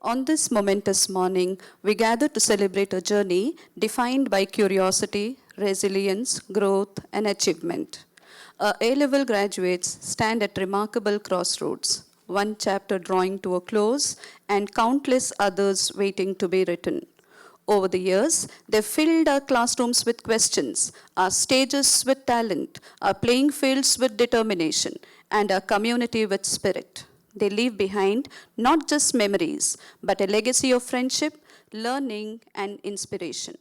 On this momentous morning, we gather to celebrate a journey defined by curiosity, resilience, growth, and achievement. Our A-level graduates stand at remarkable crossroads, one chapter drawing to a close and countless others waiting to be written. Over the years, they've filled our classrooms with questions, our stages with talent, our playing fields with determination, and our community with spirit. They leave behind not just memories, but a legacy of friendship, learning, and inspiration.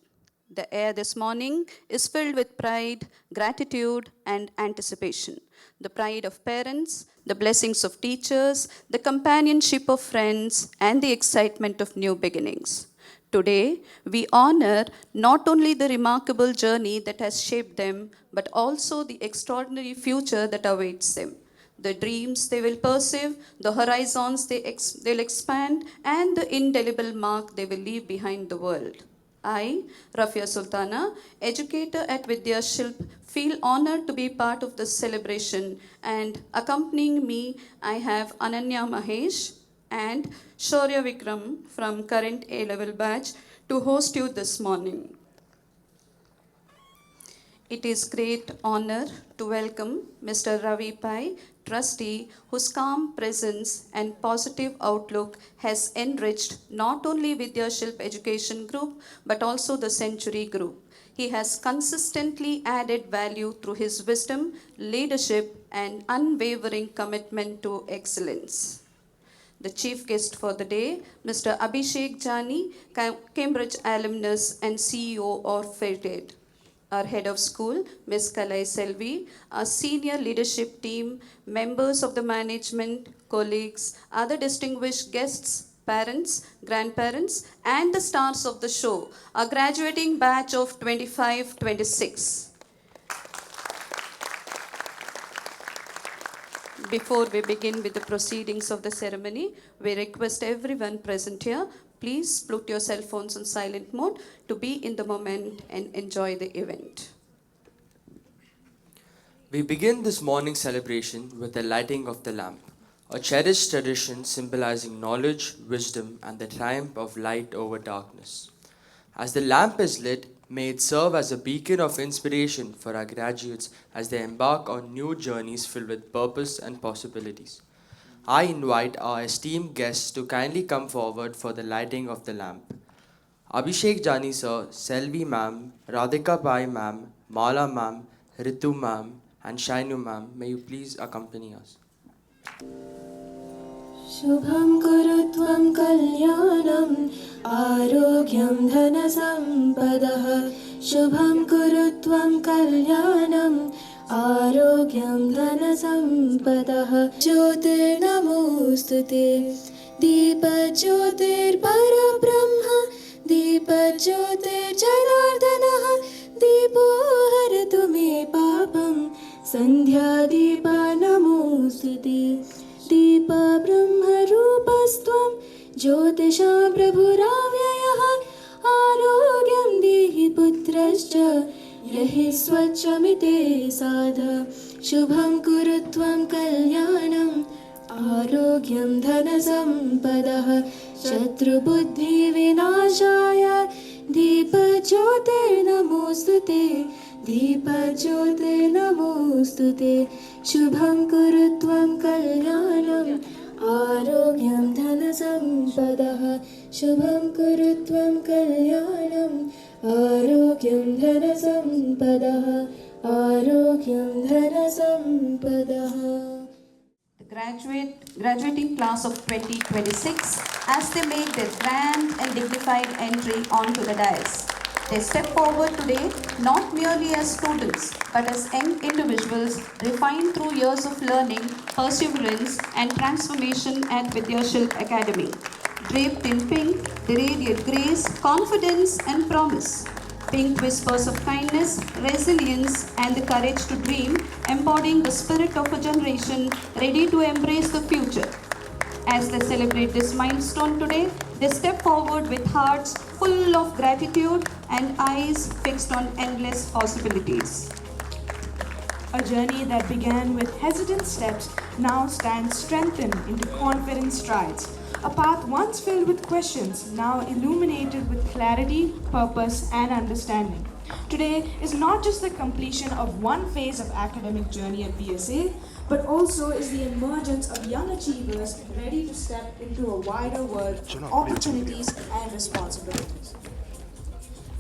The air this morning is filled with pride, gratitude, and anticipation. The pride of parents, the blessings of teachers, the companionship of friends, and the excitement of new beginnings. Today, we honor not only the remarkable journey that has shaped them, but also the extraordinary future that awaits them. The dreams they will pursue, the horizons they'll expand, and the indelible mark they will leave behind the world. I, Rafia Sultana, educator at Vidyashilp, feel honored to be part of this celebration, and accompanying me, I have Ananya Mahesh and Shaurya Vikram from current A-level batch to host you this morning. It is great honor to welcome Mr. Ravi Pai, trustee, whose calm presence and positive outlook has enriched not only Vidyashilp Education Group, but also the Century Group. He has consistently added value through his wisdom, leadership, and unwavering commitment to excellence. The chief guest for the day, Mr. Abhishek Jani, Cambridge alumnus and CEO of Fairtrade. Our head of school, Ms. Kalai Selvi, our senior leadership team, members of the management, colleagues, other distinguished guests, parents, grandparents, and the stars of the show, our graduating batch of 25-26. Before we begin with the proceedings of the ceremony, we request everyone present here, please put your cell phones on silent mode to be in the moment and enjoy the event. We begin this morning's celebration with the lighting of the lamp, a cherished tradition symbolizing knowledge, wisdom, and the triumph of light over darkness. As the lamp is lit, may it serve as a beacon of inspiration for our graduates as they embark on new journeys filled with purpose and possibilities. I invite our esteemed guests to kindly come forward for the lighting of the lamp. Abhishek Jani sir, Selvi ma'am, Radhika Pai ma'am, Mala ma'am, Ritu ma'am, and Shainu ma'am, may you please accompany us. Shubham kurutvam kalyanam arogyam dhanasampadah. Shubham kurutvam kalyanam आरोग्यं धनसम्पदः ज्योतिर्नमोऽस्तुते दीपज्योतिर्परब्रह्म दीपज्योतिर्जनार्दनः दीपो हरतु मे पापं सन्ध्यादीपा नमोऽस्तुते दीपब्रह्मरूपस्त्वं ज्योतिषा प्रभुराव्ययः आरोग्यं देहि पुत्रश्च यहि स्वच्छमिते साध शुभं कुरु त्वं कल्याणम् आरोग्यं धनसम्पदः शत्रुबुद्धिविनाशाय दीपज्योतिर्नमोऽस्तुते दीपज्योतिर्नमोऽस्तुते शुभं कुरु त्वं कल्याणम् आरोग्यं धनसम्पदः शुभं कुरु त्वं कल्याणम् आरोग्यं धनसम्पदः आरोग्यं धनसम्पदः. The graduating class of 2026 as they make their grand and dignified entry onto the dais. They step forward today not merely as students but as young individuals refined through years of learning, perseverance and transformation at Vidyashilp Academy. Draped in pink, they radiate grace, confidence and promise. Pink whispers of kindness, resilience and the courage to dream, embodying the spirit of a generation ready to embrace the future. As they celebrate this milestone today, they step forward with hearts full of gratitude and eyes fixed on endless possibilities. A journey that began with hesitant steps now stands strengthened into confident strides. A path once filled with questions, now illuminated with clarity, purpose, and understanding. Today is not just the completion of one phase of academic journey at BSA, but also is the emergence of young achievers ready to step into a wider world of opportunities and responsibilities.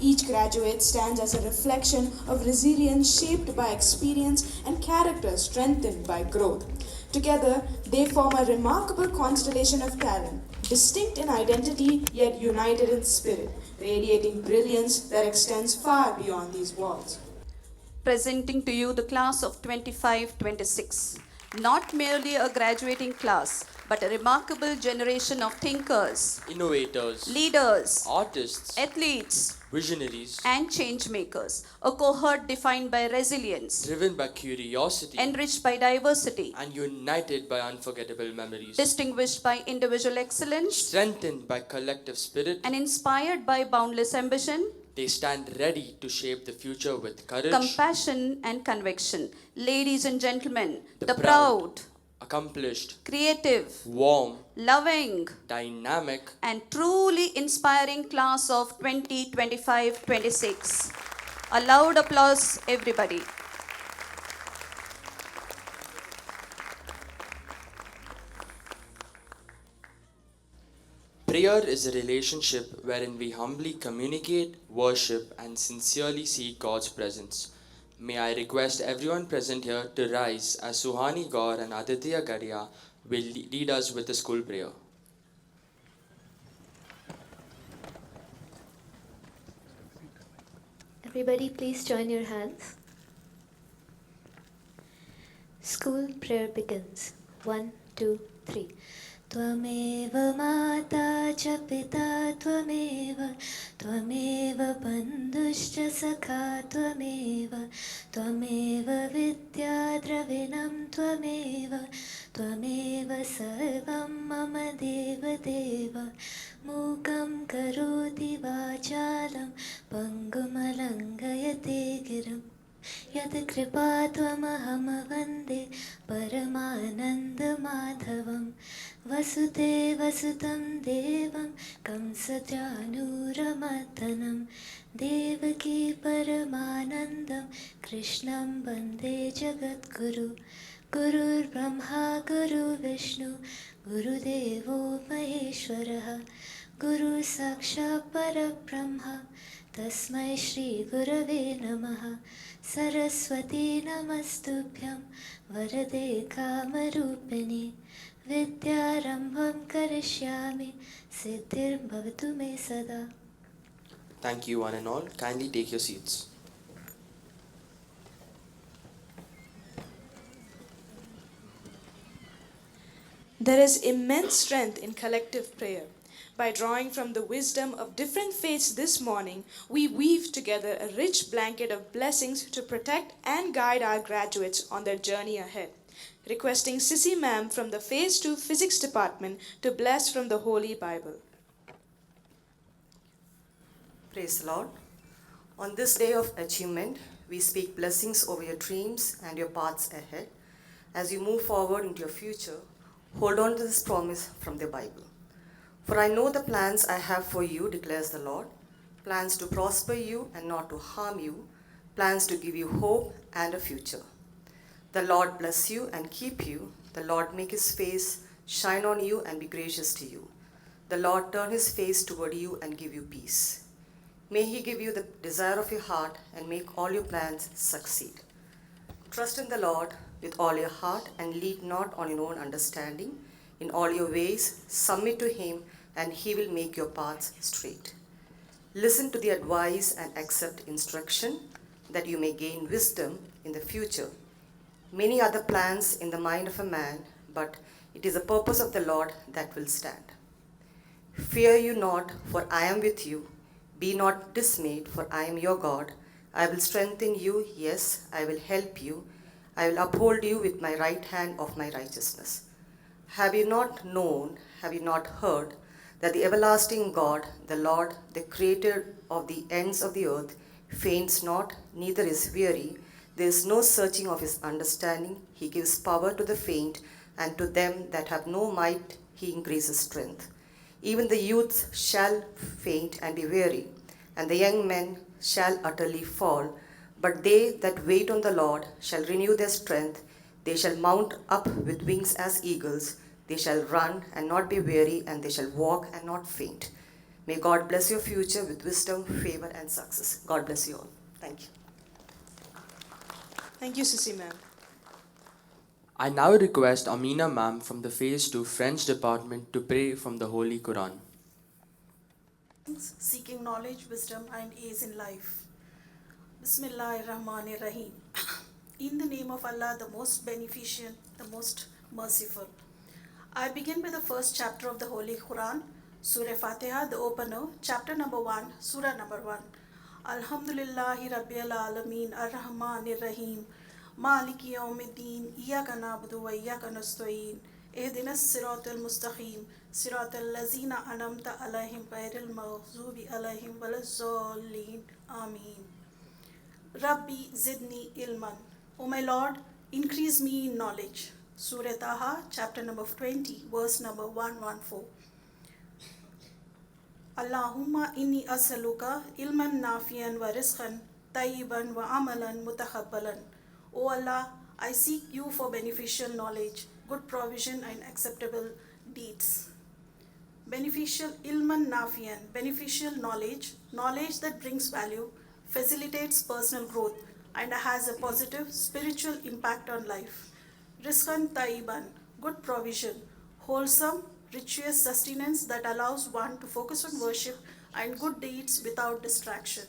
Each graduate stands as a reflection of resilience shaped by experience and character strengthened by growth. Together, they form a remarkable constellation of talent, distinct in identity yet united in spirit, radiating brilliance that extends far beyond these walls. Presenting to you the class of 25-26. Not merely a graduating class, but a remarkable generation of thinkers, Innovators, leaders, artists, athletes, visionaries, and change makers. A cohort defined by resilience, driven by curiosity, enriched by diversity, and united by unforgettable memories, distinguished by individual excellence, strengthened by collective spirit. and inspired by boundless ambition, They stand ready to shape the future with courage, compassion, and conviction. Ladies and gentlemen, The the proud, accomplished, creative, warm, loving, dynamic, and truly inspiring class of 2025-26. A loud applause, everybody. Prayer is a relationship wherein we humbly communicate, worship, and sincerely seek God's presence. May I request everyone present here to rise as Suhani Gaur and Aditya Gadia will lead us with the school prayer. Everybody, please join your hands. School prayer begins. 1, 2, 3. त्वमेव माता च पिता त्वमेव त्वमेव बन्धुश्च सखा त्वमेव त्वमेव विद्या द्रविणं त्वमेव त्वमेव सर्वं मम देवदेव मूकं करोति वाचालं पङ्गुमलङ्घयते गिरिं यत्कृपा त्वमहं वन्दे परमानन्दमाधवं वसुदेवसुतं देवं कंसचानूरमर्दनं देवकी परमानन्दं कृष्णं वन्दे जगद्गुरु गुरुर्ब्रह्मा गुरुर्विष्णु गुरुदेवो महेश्वरः गुरुसाक्षात् परब्रह्म तस्मै श्रीगुरवे नमः सरस्वती नमस्तुभ्यं वरदे कामरूपिणि विद्यारम्भं करिष्यामि सिद्धिर्भवतु मे सदा. Thank you, one and all. Kindly take your seats. There is immense strength in collective prayer. By drawing from the wisdom of different faiths this morning, we weave together a rich blanket of blessings to protect and guide our graduates on their journey ahead. Requesting Sissy Ma'am from the Phase 2 Physics Department to bless from the Holy Bible. Praise the Lord. On this day of achievement, we speak blessings over your dreams and your paths ahead. As you move forward into your future, hold on to this promise from the Bible. For I know the plans I have for you, declares the Lord, plans to prosper you and not to harm you, plans to give you hope and a future. The Lord bless you and keep you. The Lord make his face shine on you and be gracious to you. The Lord turn his face toward you and give you peace. May he give you the desire of your heart and make all your plans succeed. Trust in the Lord with all your heart and lean not on your own understanding. In all your ways, submit to him and he will make your paths straight. Listen to the advice and accept instruction that you may gain wisdom in the future. Many other plans in the mind of a man, but it is the purpose of the Lord that will stand. Fear you not, for I am with you. Be not dismayed, for I am your God. I will strengthen you, yes, I will help you. I will uphold you with my right hand of my righteousness. Have you not known, have you not heard, that the everlasting God, the Lord, the creator of the ends of the earth, faints not, neither is weary. There is no searching of his understanding. He gives power to the faint, and to them that have no might he increases strength. Even the youths shall faint and be weary, and the young men shall utterly fall. But they that wait on the Lord shall renew their strength. They shall mount up with wings as eagles. They shall run and not be weary, and they shall walk and not faint. May God bless your future with wisdom, favor, and success. God bless you all. Thank you. Thank you, Sissy ma'am. I now request Amina ma'am from the Phase 2 French Department to pray from the Holy Quran. Seeking knowledge, wisdom, and ease in life. Bismillahir Rahmanir Rahim. In the name of Allah, the most beneficent, the most merciful. I begin with the first chapter of the Holy Quran, Surah Fatiha, the opener, chapter number 1, Surah number 1. Alhamdulillahi Rabbil Alameen, Ar-Rahmanir Rahim, Maliki Yawmiddin, Iyaka na'budu wa Iyaka nasta'in, Ihdinas Siratal Mustaqim, Siratal Lazina Anamta Alaihim, Ghairil Maghzubi Alaihim, Walazzallin. Ameen. Rabbi Zidni Ilman. O my Lord, increase me in knowledge. Surah Taha, chapter number 20, verse number 114. Allahumma inni as'aluka ilman nafiyan wa rizqan tayyiban wa amalan mutakabbalan. O Allah, I seek you for beneficial knowledge, good provision and acceptable deeds. Beneficial ilman nafiyan, beneficial knowledge, knowledge that brings value, facilitates personal growth, and has a positive spiritual impact on life. Rizqan tayyiban, good provision, wholesome, rituous sustenance that allows one to focus on worship and good deeds without distraction.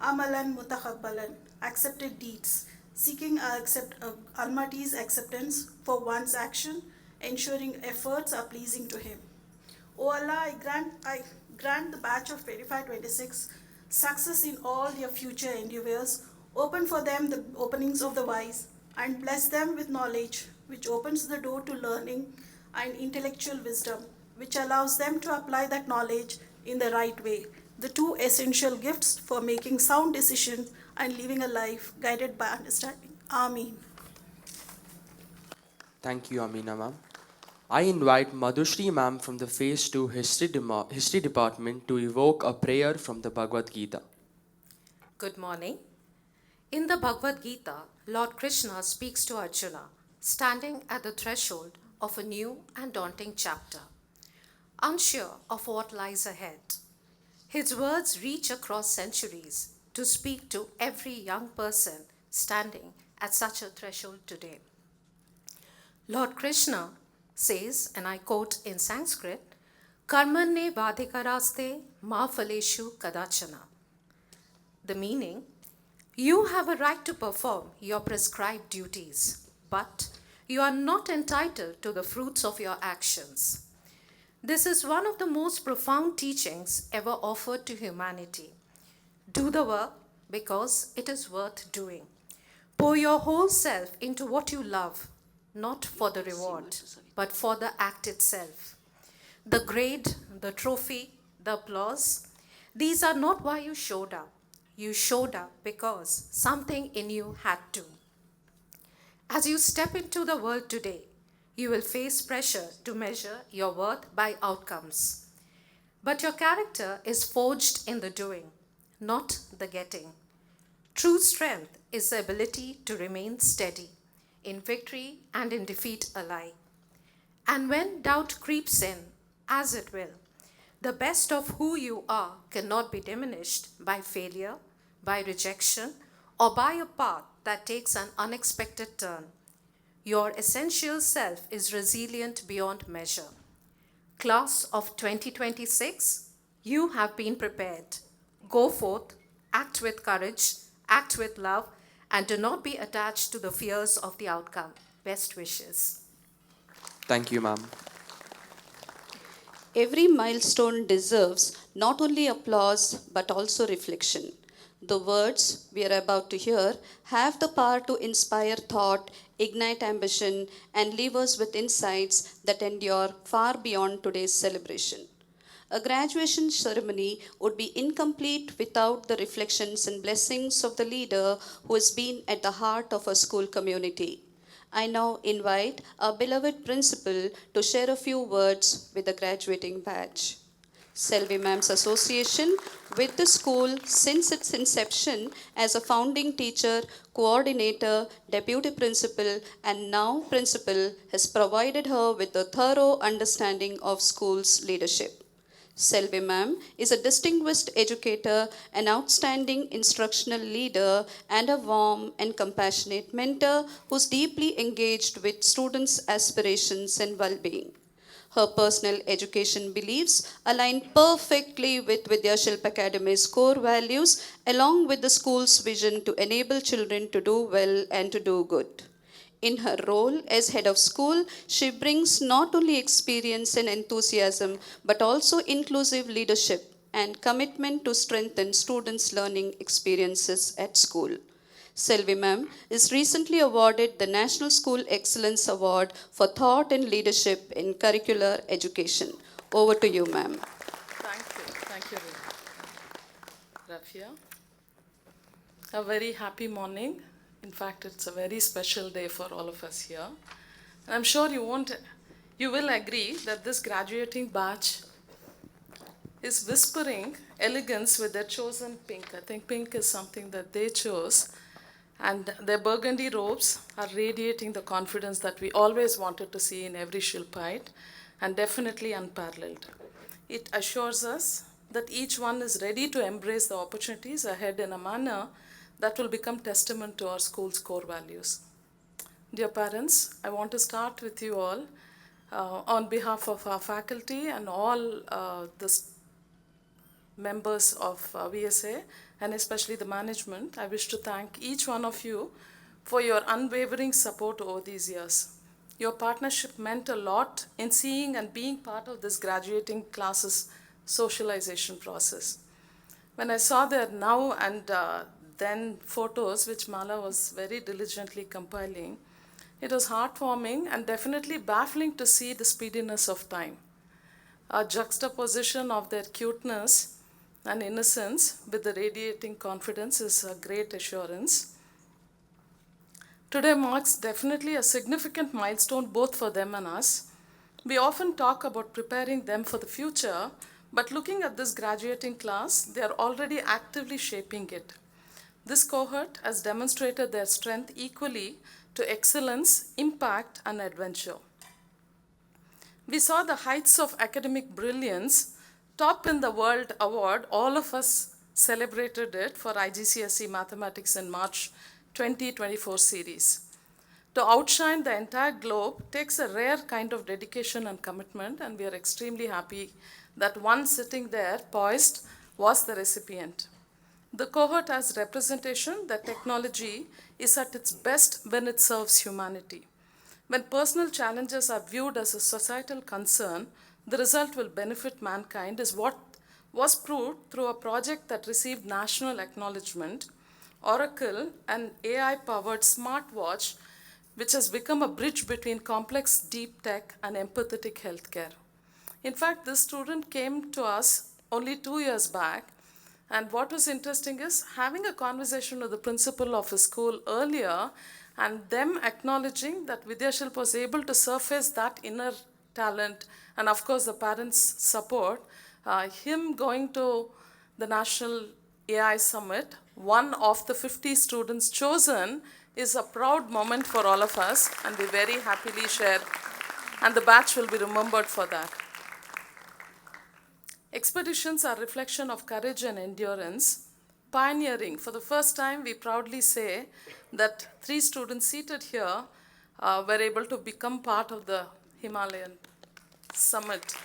Amalan mutakabbalan, accepted deeds, seeking Almighty's acceptance for one's action, ensuring efforts are pleasing to Him. O Allah, I grant the batch of 25-26 success in all their future endeavors, open for them the openings of the wise, and bless them with knowledge, which opens the door to learning and intellectual wisdom, which allows them to apply that knowledge in the right way, the two essential gifts for making sound decisions and living a life guided by understanding. Ameen. Thank you, Amina ma'am. I invite Madhushri ma'am from the Phase 2 History Department to evoke a prayer from the Bhagavad Gita. Good morning. In the Bhagavad Gita, Lord Krishna speaks to Arjuna, standing at the threshold of a new and daunting chapter, unsure of what lies ahead. His words reach across centuries to speak to every young person standing at such a threshold today. Lord Krishna says, and I quote in Sanskrit, Karmanne vadhikaraste ma phaleshu kadachana. The meaning, you have a right to perform your prescribed duties, but you are not entitled to the fruits of your actions. This is one of the most profound teachings ever offered to humanity. Do the work because it is worth doing. Pour your whole self into what you love, not for the reward, but for the act itself. The grade, the trophy, the applause, these are not why you showed up. You showed up because something in you had to. As you step into the world today, you will face pressure to measure your worth by outcomes. But your character is forged in the doing, not the getting. True strength is the ability to remain steady, in victory and in defeat alike. And when doubt creeps in, as it will, the best of who you are cannot be diminished by failure, by rejection, or by a path that takes an unexpected turn. Your essential self is resilient beyond measure. Class of 2026, you have been prepared. Go forth, act with courage, act with love, and do not be attached to the fears of the outcome. Best wishes. Thank you, ma'am. Every milestone deserves not only applause but also reflection. The words we are about to hear have the power to inspire thought, ignite ambition, and leave us with insights that endure far beyond today's celebration. A graduation ceremony would be incomplete without the reflections and blessings of the leader who has been at the heart of our school community. I now invite our beloved principal to share a few words with the graduating batch. Selvi Ma'am's association with the school since its inception as a founding teacher, coordinator, deputy principal, and now principal has provided her with a thorough understanding of school's leadership. Selvi Ma'am is a distinguished educator, an outstanding instructional leader, and a warm and compassionate mentor who's deeply engaged with students' aspirations and well being. Her personal education beliefs align perfectly with Vidyashilp Academy's core values, along with the school's vision to enable children to do well and to do good. In her role as head of school, she brings not only experience and enthusiasm, but also inclusive leadership and commitment to strengthen students' learning experiences at school. Selvi Ma'am is recently awarded the National School Excellence Award for Thought and Leadership in Curricular Education. Over to you, ma'am. Thank you, Rafia. A very happy morning. In fact, it's a very special day for all of us here. And I'm sure you will agree that this graduating batch is whispering elegance with their chosen pink. I think pink is something that they chose. And their burgundy robes are radiating the confidence that we always wanted to see in every Shilpite, and definitely unparalleled. It assures us that each one is ready to embrace the opportunities ahead in a manner that will become testament to our school's core values. Dear parents, I want to start with you all on behalf of our faculty and all the members of VSA, and especially the management. I wish to thank each one of you for your unwavering support over these years. Your partnership meant a lot in seeing and being part of this graduating classes socialization process. When I saw their now and then photos, which Mala was very diligently compiling, it was heartwarming and definitely baffling to see the speediness of time. A juxtaposition of their cuteness and innocence with the radiating confidence is a great assurance. Today marks definitely a significant milestone both for them and us. We often talk about preparing them for the future, but looking at this graduating class, they are already actively shaping it. This cohort has demonstrated their strength equally to excellence, impact, and adventure. We saw the heights of academic brilliance. Top in the World Award, all of us celebrated it for IGCSE Mathematics in March 2024 series. To outshine the entire globe takes a rare kind of dedication and commitment, and we are extremely happy that one sitting there, poised, was the recipient. The cohort has representation that technology is at its best when it serves humanity. When personal challenges are viewed as a societal concern, the result will benefit mankind is what was proved through a project that received national acknowledgement, Oracle, an AI-powered smartwatch, which has become a bridge between complex deep tech and empathetic healthcare. In fact, this student came to us only 2 years back, and what was interesting is having a conversation with the principal of his school earlier and them acknowledging that Vidyashilp was able to surface that inner talent, and of course the parents' support, him going to the National AI Summit, one of the 50 students chosen, is a proud moment for all of us, and we very happily share, and the batch will be remembered for that. Expeditions are a reflection of courage and endurance. Pioneering, for the first time, we proudly say that 3 students seated here were able to become part of the Himalayan Summit.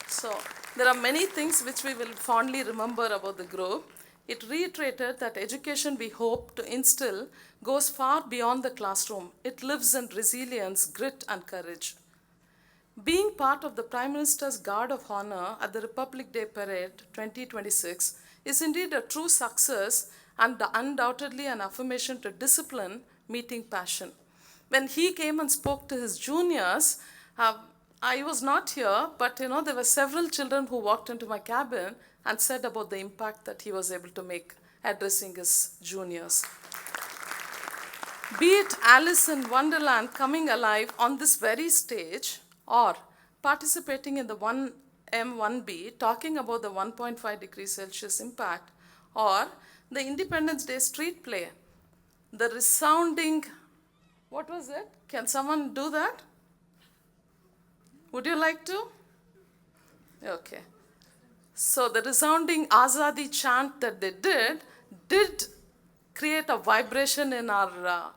So there are many things which we will fondly remember about the group. It reiterated that education we hope to instill goes far beyond the classroom. It lives in resilience, grit, and courage. Being part of the Prime Minister's Guard of Honor at the Republic Day Parade 2026 is indeed a true success and undoubtedly an affirmation to discipline meeting passion. When he came and spoke to his juniors, I was not here, but there were several children who walked into my cabin and said about the impact that he was able to make addressing his juniors. Be it Alice in Wonderland coming alive on this very stage, or participating in the 1M1B talking about the 1.5 degrees Celsius impact, or the Independence Day street play, the resounding, what was it? Can someone do that? Would you like to? Okay. So the resounding Azadi chant that they did create a vibration in our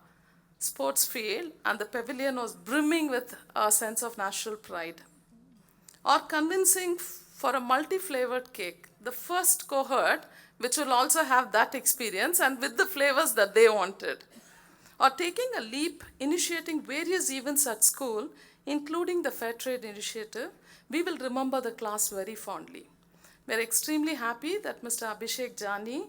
sports field, and the pavilion was brimming with a sense of national pride. Or convincing for a multi-flavored cake, the first cohort, which will also have that experience and with the flavors that they wanted. Or taking a leap, initiating various events at school, including the Fair Trade Initiative, we will remember the class very fondly. We're extremely happy that Mr. Abhishek Jani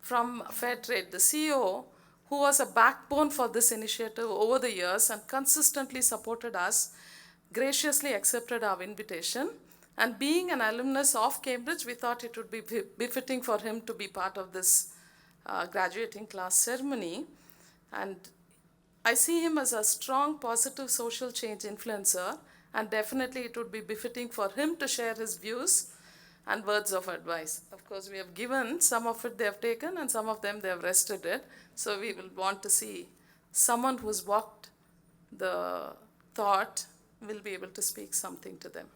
from Fair Trade, the CEO, who was a backbone for this initiative over the years and consistently supported us, graciously accepted our invitation. And being an alumnus of Cambridge, we thought it would be befitting for him to be part of this graduating class ceremony. And I see him as a strong, positive social change influencer, and definitely it would be befitting for him to share his views and words of advice. Of course, we have given, some of it they have taken, and some of them they have rested it. So we will want to see someone who's walked the thought will be able to speak something to them.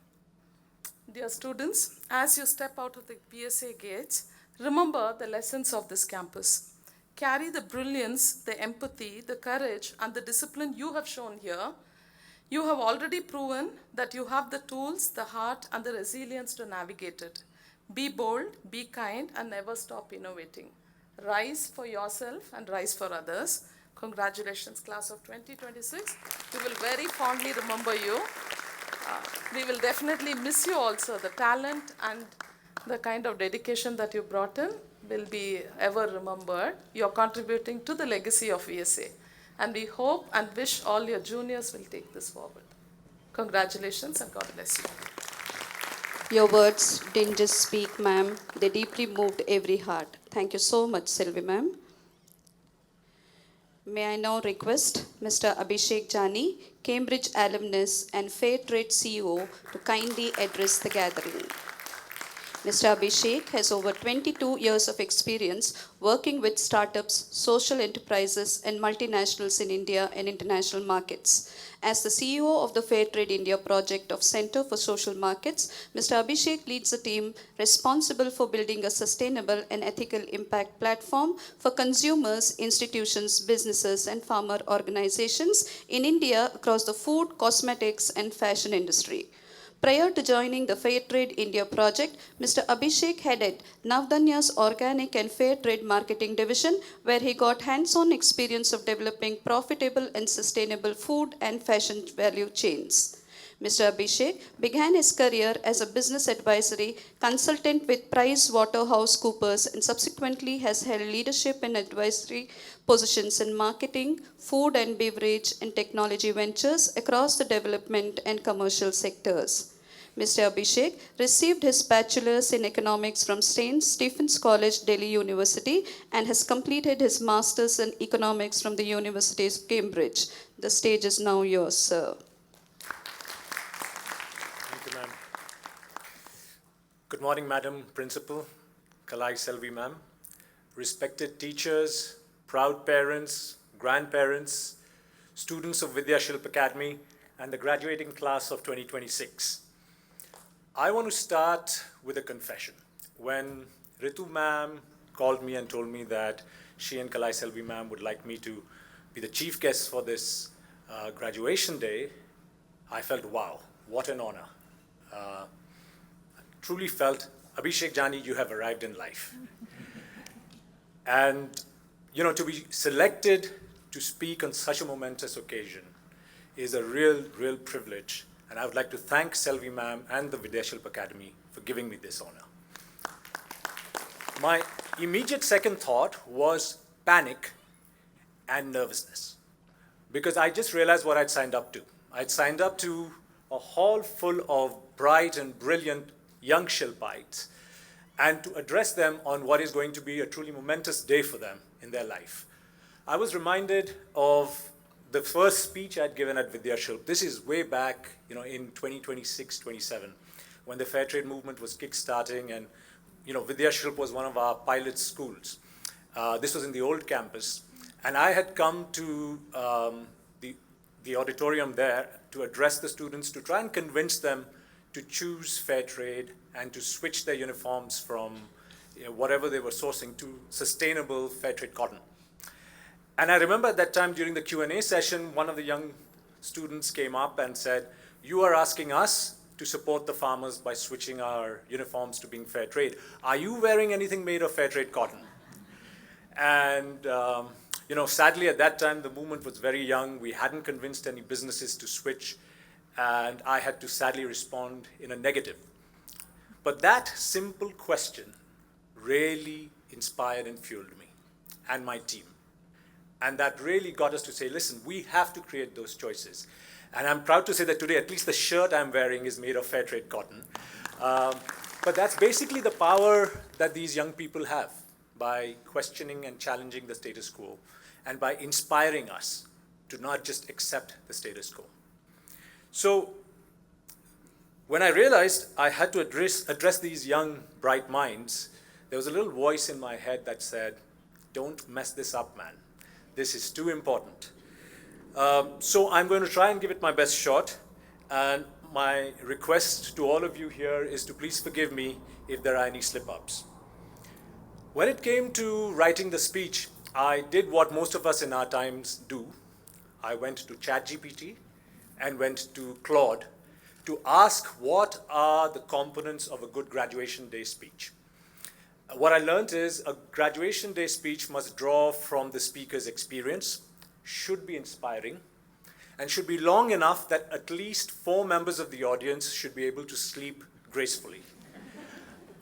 Dear students, as you step out of the PSA gates, remember the lessons of this campus. Carry the brilliance, the empathy, the courage, and the discipline you have shown here. You have already proven that you have the tools, the heart, and the resilience to navigate it. Be bold, be kind, and never stop innovating. Rise for yourself and rise for others. Congratulations, class of 2026. We will very fondly remember you. We will definitely miss you also. The talent and the kind of dedication that you brought in will be ever remembered. You're contributing to the legacy of VSA. And we hope and wish all your juniors will take this forward. Congratulations and God bless you. Your words didn't just speak, ma'am. They deeply moved every heart. Thank you so much, Sylvie, ma'am. May I now request Mr. Abhishek Jani, Cambridge alumnus and Fair Trade CEO, to kindly address the gathering. Mr. Abhishek has over 22 years of experience working with startups, social enterprises, and multinationals in India and international markets. As the CEO of the Fair Trade India project of Center for Social Markets, Mr. Abhishek leads a team responsible for building a sustainable and ethical impact platform for consumers, institutions, businesses, and farmer organizations in India across the food, cosmetics, and fashion industry. Prior to joining the Fair Trade India project, Mr. Abhishek headed Navdanya's Organic and Fair Trade Marketing Division, where he got hands-on experience of developing profitable and sustainable food and fashion value chains. Mr. Abhishek began his career as a business advisory consultant with PricewaterhouseCoopers and subsequently has held leadership and advisory positions in marketing, food and beverage, and technology ventures across the development and commercial sectors. Mr. Abhishek received his bachelor's in economics from St. Stephen's College, Delhi University, and has completed his master's in economics from the University of Cambridge. The stage is now yours, sir. Good morning, Madam Principal, Kalai Selvi Ma'am, respected teachers, proud parents, grandparents, students of Vidyashilp Academy, and the graduating class of 2026. I want to start with a confession. When Ritu Ma'am called me and told me that she and Kalai Selvi Ma'am would like me to be the chief guest for this graduation day, I felt, wow, what an honor. Truly felt, Abhishek Jani, you have arrived in life. And, to be selected to speak on such a momentous occasion is a real privilege. And I would like to thank Selvi Ma'am and the Vidyashilp Academy for giving me this honor. My immediate second thought was panic and nervousness, because I just realized what I'd signed up to. I'd signed up to a hall full of bright and brilliant young Shilpites and to address them on what is going to be a truly momentous day for them in their life. I was reminded of the first speech I'd given at Vidyashilp. This is way back, in 2026, 27, when the fair trade movement was kickstarting, and Vidyashilp was one of our pilot schools. This was in the old campus, and I had come to the auditorium there to address the students, to try and convince them to choose fair trade and to switch their uniforms from whatever they were sourcing to sustainable fair trade cotton. And I remember at that time during the Q&A session, one of the young students came up and said, "You are asking us to support the farmers by switching our uniforms to being fair trade. Are you wearing anything made of fair trade cotton?" And sadly at that time, the movement was very young. We hadn't convinced any businesses to switch, and I had to sadly respond in a negative. But that simple question really inspired and fueled me and my team. And that really got us to say, listen, we have to create those choices. And I'm proud to say that today, at least the shirt I'm wearing is made of fair trade cotton. But that's basically the power that these young people have by questioning and challenging the status quo and by inspiring us to not just accept the status quo. So when I realized I had to address these young, bright minds, there was a little voice in my head that said, "Don't mess this up, man. This is too important." So I'm going to try and give it my best shot. And my request to all of you here is to please forgive me if there are any slip-ups. When it came to writing the speech, I did what most of us in our times do. I went to ChatGPT and went to Claude to ask what are the components of a good graduation day speech. What I learned is a graduation day speech must draw from the speaker's experience, should be inspiring, and should be long enough that at least 4 members of the audience should be able to sleep gracefully.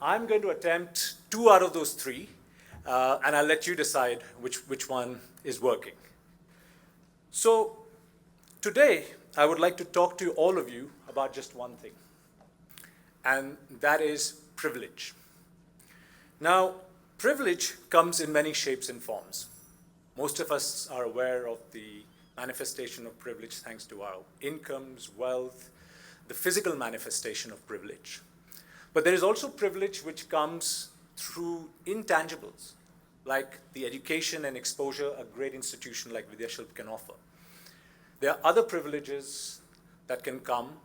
I'm going to attempt 2 out of those 3, and I'll let you decide which one is working. So today, I would like to talk to all of you about just one thing, and that is privilege. Now, privilege comes in many shapes and forms. Most of us are aware of the manifestation of privilege thanks to our incomes, wealth, the physical manifestation of privilege. But there is also privilege which comes through intangibles, like the education and exposure a great institution like Vidyashilp can offer. There are other privileges that can come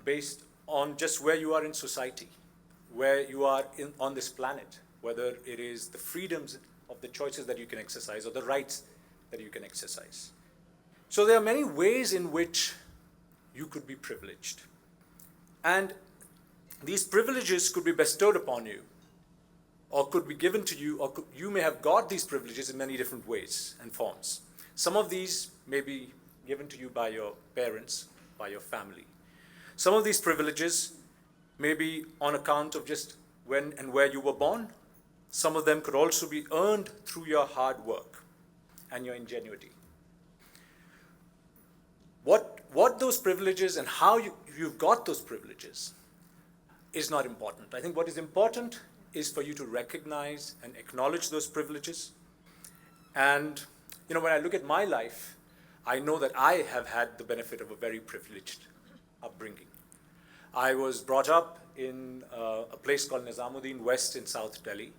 based on just where you are in society, where you are on this planet, whether it is the freedoms of the choices that you can exercise or the rights that you can exercise. So there are many ways in which you could be privileged. And these privileges could be bestowed upon you, or could be given to you, or you may have got these privileges in many different ways and forms. Some of these may be given to you by your parents, by your family. Some of these privileges may be on account of just when and where you were born. Some of them could also be earned through your hard work and your ingenuity. What those privileges and how you've got those privileges is not important. I think what is important is for you to recognize and acknowledge those privileges. And when I look at my life, I know that I have had the benefit of a very privileged upbringing. I was brought up in a place called Nizamuddin West in South Delhi.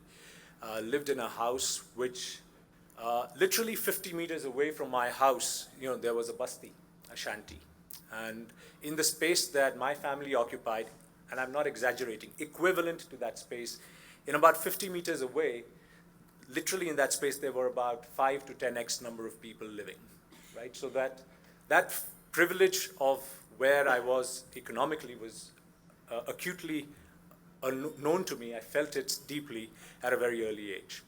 Lived in a house which literally 50 meters away from my house, there was a basti, a shanty. And in the space that my family occupied, and I'm not exaggerating, equivalent to that space, in about 50 meters away, literally in that space, there were about 5 to 10x number of people living, right? So that privilege of where I was economically was acutely known to me. I felt it deeply at a very early age.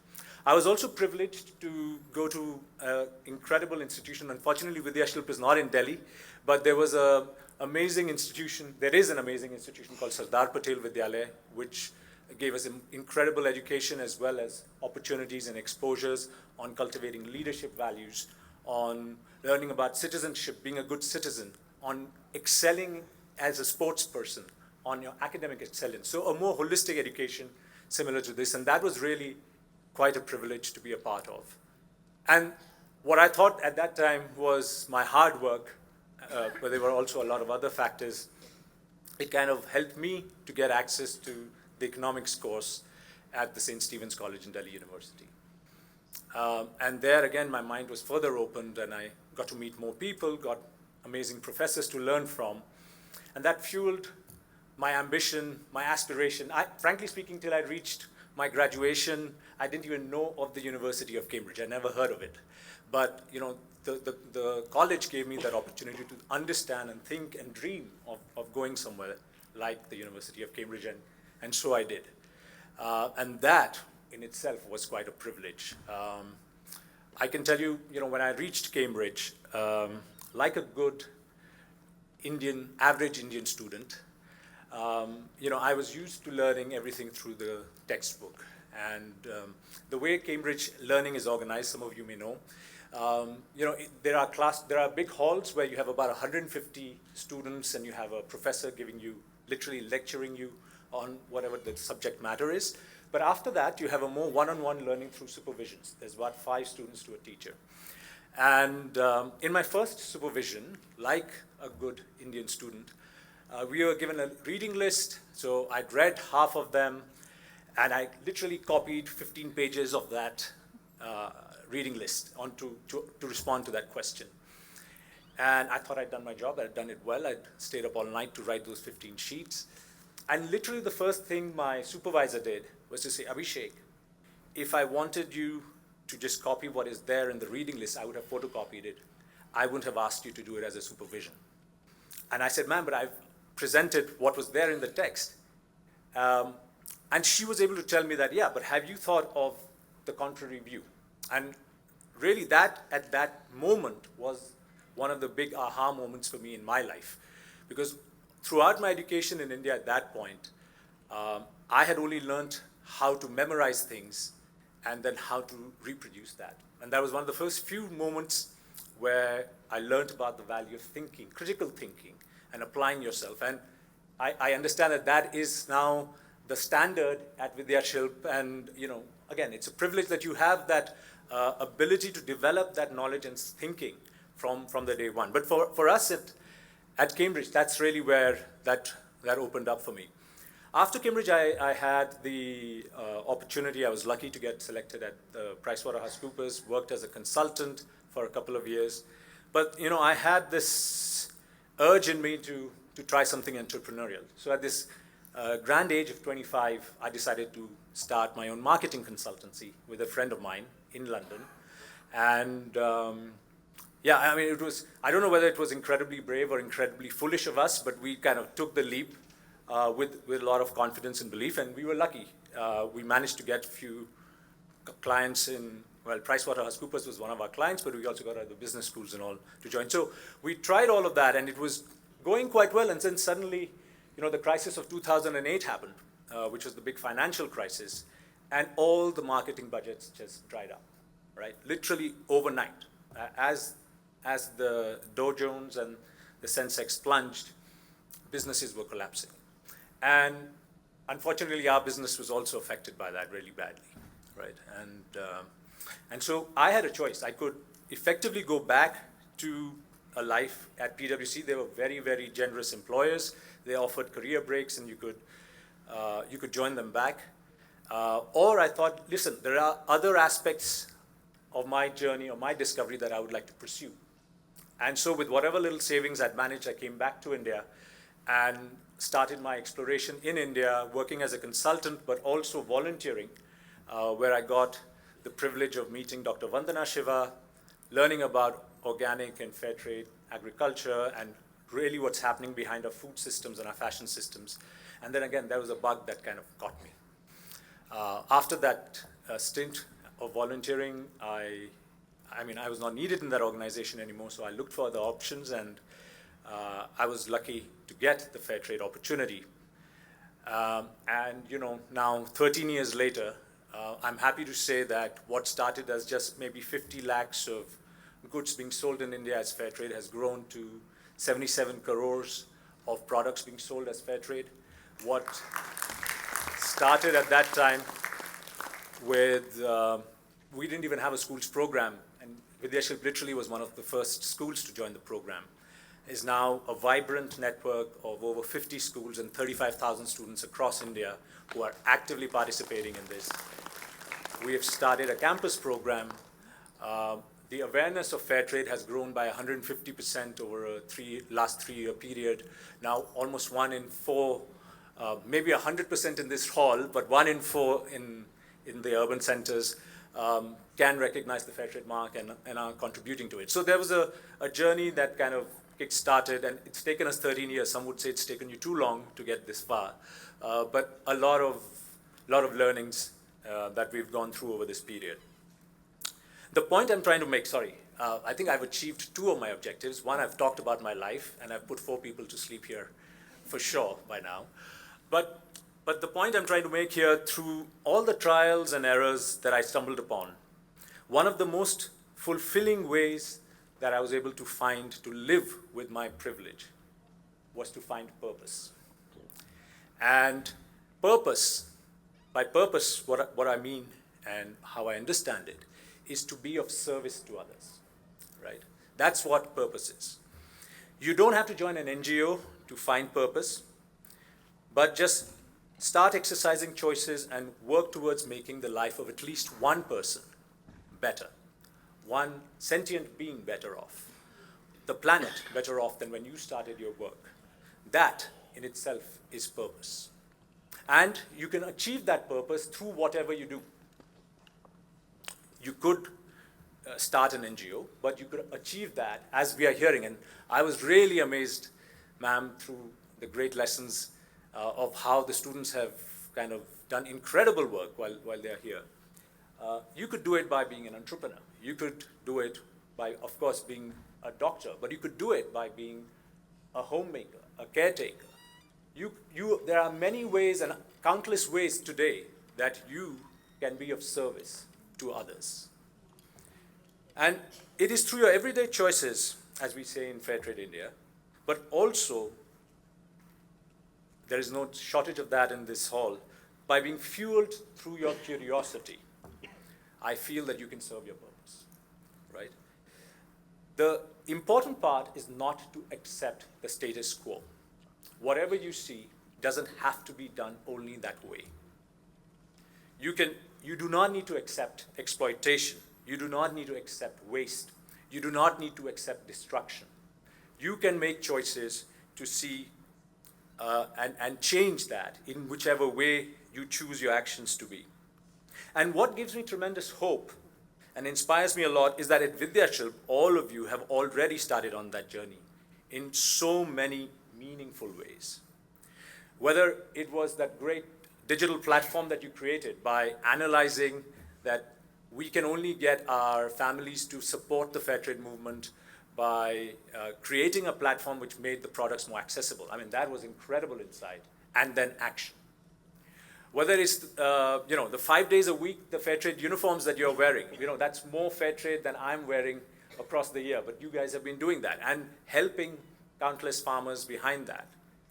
I was also privileged to go to an incredible institution. Unfortunately, Vidyashilp is not in Delhi, but there was an amazing institution. There is an amazing institution called Sardar Patel Vidyalaya, which gave us incredible education as well as opportunities and exposures on cultivating leadership values, on learning about citizenship, being a good citizen, on excelling as a sports person, on your academic excellence. So a more holistic education similar to this, and that was really quite a privilege to be a part of. And what I thought at that time was my hard work, but there were also a lot of other factors. It kind of helped me to get access to the economics course at the St. Stephen's College in Delhi University. And there again, my mind was further opened and I got to meet more people, got amazing professors to learn from. And that fueled my ambition, my aspiration. Frankly speaking, till I reached my graduation, I didn't even know of the University of Cambridge. I never heard of it. But you know, the college gave me that opportunity to understand and think and dream of going somewhere like the University of Cambridge, and so I did. And that in itself was quite a privilege. I can tell you, you know, when I reached Cambridge, like a good average Indian student, you know, I was used to learning everything through the textbook. And the way Cambridge learning is organized, some of you may know, you know, there are big halls where you have about 150 students and you have a professor giving you, literally lecturing you on whatever the subject matter is. But after that, you have a more one-on-one learning through supervisions. There's about 5 students to a teacher. And in my first supervision, like a good Indian student, we were given a reading list. So I'd read half of them, and I literally copied 15 pages of that reading list to respond to that question. And I thought I'd done my job, I'd done it well. I'd stayed up all night to write those 15 sheets. And literally the first thing my supervisor did was to say, Abhishek, if I wanted you to just copy what is there in the reading list, I would have photocopied it. I wouldn't have asked you to do it as a supervision. And I said, ma'am, but I've presented what was there in the text. And she was able to tell me that, yeah, but have you thought of the contrary view? And really that, at that moment, was one of the big aha moments for me in my life. Because throughout my education in India at that point, I had only learned how to memorize things and then how to reproduce that. And that was one of the first few moments where I learned about the value of thinking, critical thinking, and applying yourself. And I understand that that is now the standard at Vidyashilp. And you know, again, it's a privilege that you have that ability to develop that knowledge and thinking from the day one. But for us at Cambridge, that's really where that opened up for me. After Cambridge, I had the opportunity, I was lucky to get selected at PricewaterhouseCoopers, worked as a consultant for a couple of years. But you know, I had this urge in me to try something entrepreneurial. So at this grand age of 25, I decided to start my own marketing consultancy with a friend of mine in London. And yeah, I mean, I don't know whether it was incredibly brave or incredibly foolish of us, but we kind of took the leap with a lot of confidence and belief, and we were lucky. We managed to get a few clients in, well, PricewaterhouseCoopers was one of our clients, but we also got other business schools and all to join. So we tried all of that, and it was going quite well, and then suddenly, you know, the crisis of 2008 happened, which was the big financial crisis, and all the marketing budgets just dried up, right? Literally overnight. As the Dow Jones and the Sensex plunged, businesses were collapsing. And unfortunately, our business was also affected by that really badly, right? And so I had a choice. I could effectively go back to a life at PwC. They were very, very generous employers. They offered career breaks, and you could join them back. Or I thought, listen, there are other aspects of my journey or my discovery that I would like to pursue. And so with whatever little savings I'd managed, I came back to India and started my exploration in India, working as a consultant, but also volunteering, where I got the privilege of meeting Dr. Vandana Shiva, learning about organic and fair trade agriculture, and really what's happening behind our food systems and our fashion systems. And then again, there was a bug that kind of caught me. After that stint of volunteering, I mean, I was not needed in that organization anymore, so I looked for other options, and I was lucky to get the fair trade opportunity. And you know, now 13 years later, I'm happy to say that what started as just maybe 50 lakhs of goods being sold in India as fair trade has grown to 77 crores of products being sold as fair trade. What started at that time with, we didn't even have a schools program, and Vidyashilp literally was one of the first schools to join the program, is now a vibrant network of over 50 schools and 35,000 students across India who are actively participating in this. We have started a campus program. The awareness of fair trade has grown by 150% over a last 3-year period. Now almost 1 in 4, maybe 100% in this hall, but 1 in 4 in the urban centers can recognize the fair trade mark and are contributing to it. So there was a journey that kind of kick-started, and it's taken us 13 years. Some would say it's taken you too long to get this far, but a lot of learnings that we've gone through over this period. The point I'm trying to make, I think I've achieved 2 of my objectives. One, I've talked about my life, and I've put 4 people to sleep here for sure by now. But the point I'm trying to make here, through all the trials and errors that I stumbled upon, one of the most fulfilling ways that I was able to find to live with my privilege was to find purpose. And purpose, by purpose, what I mean and how I understand it, is to be of service to others, right? That's what purpose is. You don't have to join an NGO to find purpose, but just start exercising choices and work towards making the life of at least one person better, one sentient being better off, the planet better off than when you started your work. That in itself is purpose. And you can achieve that purpose through whatever you do. You could start an NGO, but you could achieve that, as we are hearing. And I was really amazed, ma'am, through the great lessons of how the students have kind of done incredible work while they're here. You could do it by being an entrepreneur. You could do it by, of course, being a doctor, but you could do it by being a homemaker, a caretaker. There are many ways and countless ways today that you can be of service to others. And it is through your everyday choices, as we say in Fair Trade India, but also, there is no shortage of that in this hall, by being fueled through your curiosity, I feel that you can serve your purpose, right? The important part is not to accept the status quo. Whatever you see doesn't have to be done only that way. You do not need to accept exploitation. You do not need to accept waste. You do not need to accept destruction. You can make choices to see and change that in whichever way you choose your actions to be. And what gives me tremendous hope and inspires me a lot is that at Vidyashilp, all of you have already started on that journey in so many meaningful ways. Whether it was that great digital platform that you created by analyzing that we can only get our families to support the fair trade movement by creating a platform which made the products more accessible. I mean, that was incredible insight. And then action. Whether it's, the 5 days a week, the fair trade uniforms that you're wearing, that's more fair trade than I'm wearing across the year. But you guys have been doing that and helping countless farmers behind that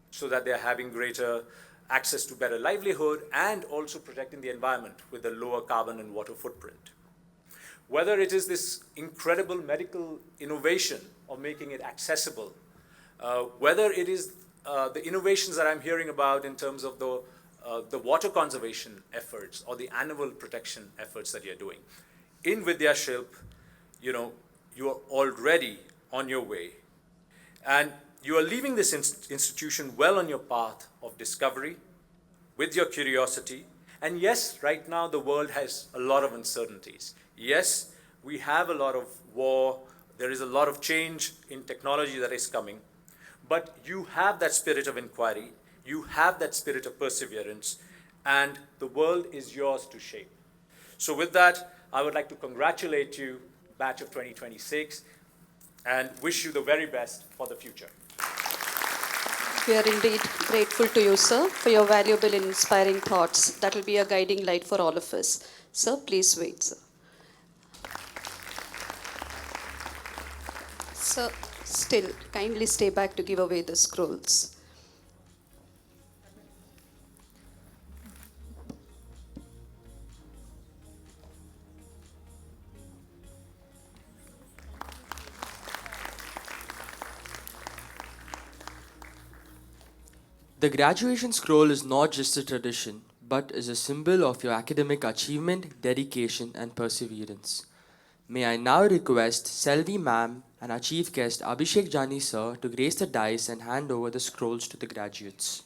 so that they're having greater access to better livelihood and also protecting the environment with a lower carbon and water footprint. Whether it is this incredible medical innovation of making it accessible, whether it is the innovations that I'm hearing about in terms of the water conservation efforts or the animal protection efforts that you're doing. In Vidyashilp, you are already on your way. And you are leaving this institution well on your path of discovery, with your curiosity. And yes, right now the world has a lot of uncertainties. Yes, we have a lot of war. There is a lot of change in technology that is coming. But you have that spirit of inquiry. You have that spirit of perseverance. And the world is yours to shape. So with that, I would like to congratulate you, batch of 2026, and wish you the very best for the future. We are indeed grateful to you, sir, for your valuable and inspiring thoughts. That will be a guiding light for all of us. Sir, please wait, sir. Sir, still, kindly stay back to give away the scrolls. The graduation scroll is not just a tradition, but is a symbol of your academic achievement, dedication, and perseverance. May I now request Selvi ma'am and our chief guest Abhishek Jani sir to grace the dais and hand over the scrolls to the graduates.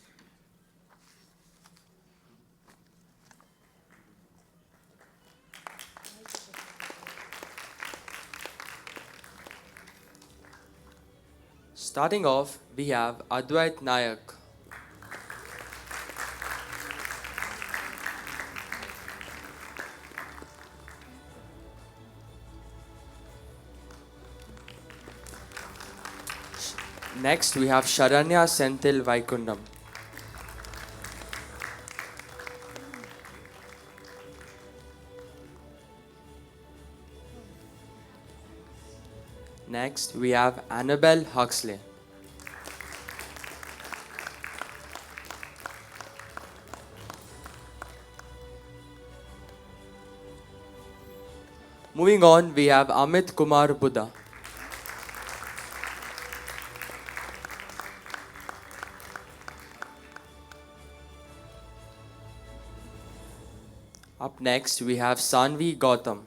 Starting off, we have Advait Nayak. Next, we have Sharanya Senthil Vaikundam. Next, we have Annabelle Huxley. Moving on, we have Amit Kumar Buddha. Up next, we have Sanvi Gautam.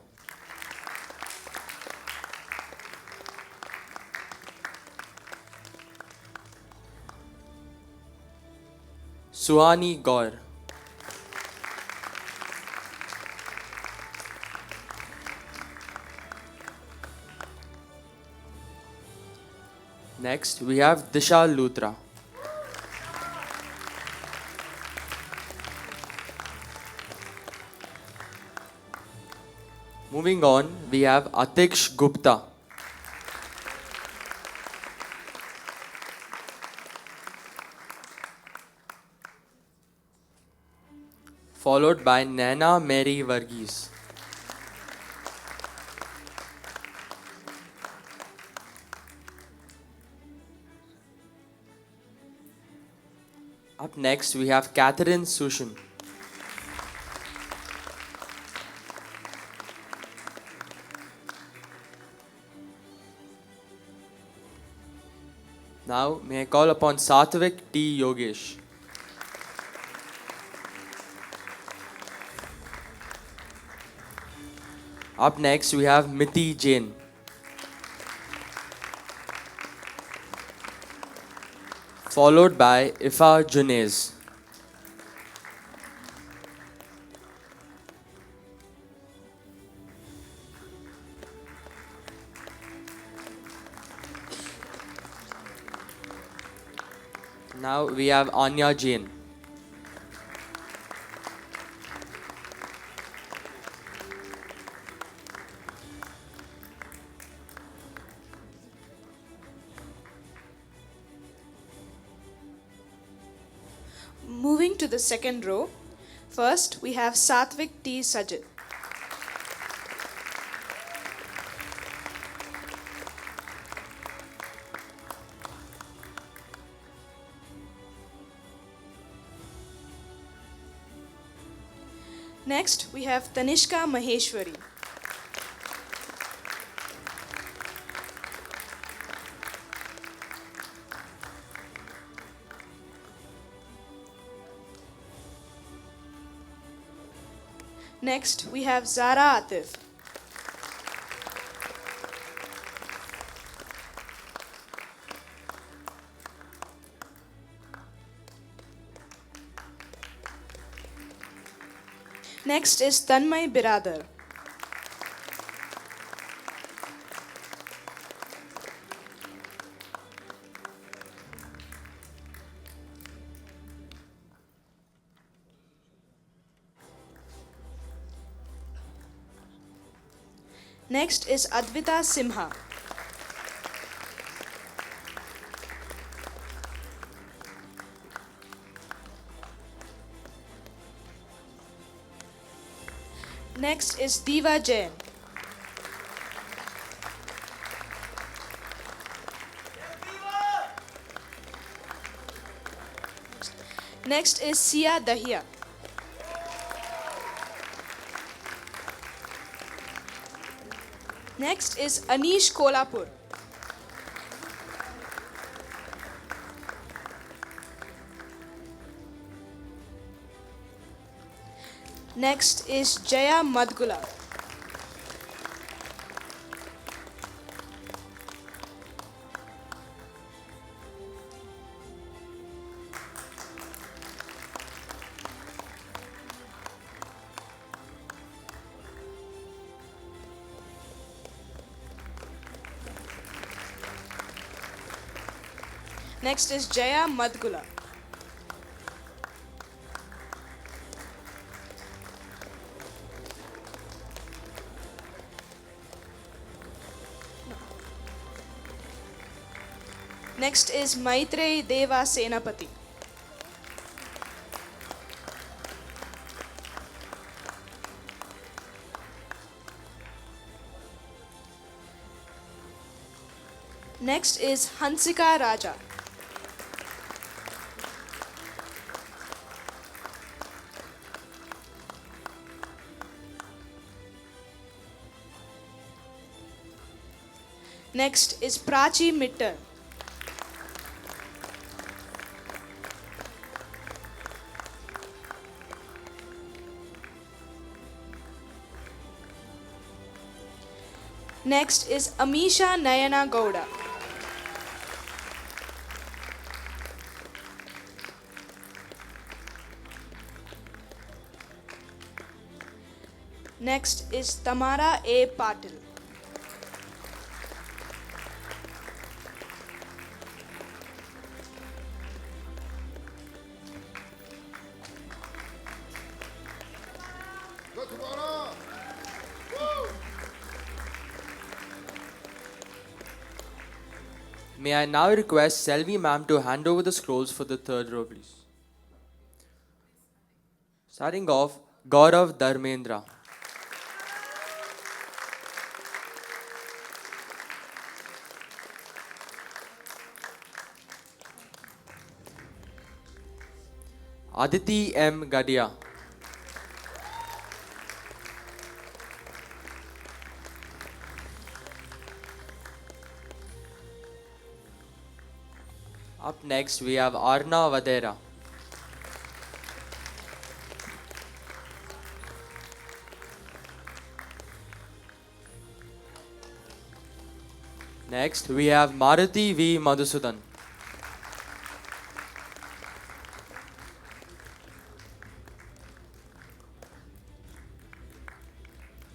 Suhani Gaur. Next, we have Disha Luthra. Moving on, we have Atiksh Gupta. Followed by Naina Mary Varghese. Up next, we have Catherine Sushin. Now, may I call upon Satvik T. Yogesh. Up next, we have Miti Jain. Followed by Ifa Junez. Now we have Anya Jain. Moving to the second row, first we have Satvik T. Sajid. Next, we have Tanishka Maheshwari. Next, we have Zara Atif. Next is Tanmay Biradar. Next is Advita Simha. Next is Diva Jain. Next is Sia Dahiya. Next is Anish Kolapur. Next is Jaya Madgula. Next is Jaya Madgula. Next is Maitrey Deva Senapati. Next is Hansika Raja. Next is Prachi Mittal. Next is Amisha Nayana Gowda. Next is Tamara A. Patil. May I now request Selvi ma'am to hand over the scrolls for the third row, please. Starting off, Gaurav Dharmendra. Aditi M. Gadia. Up next, we have Arna Vadera. Next, we have Maruti V. Madhusudan.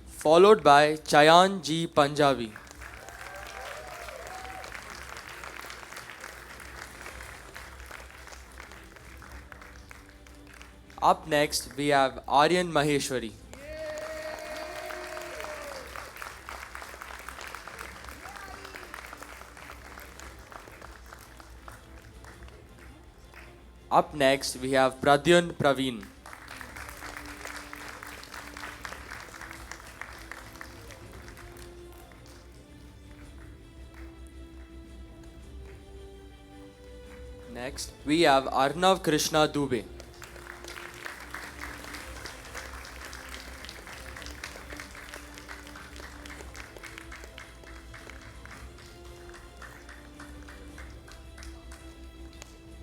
Followed by Chayan G. Punjabi. Up next, we have Aryan Maheshwari. Up next, we have Pradyun Praveen. Next, we have Arnav Krishna Dubey.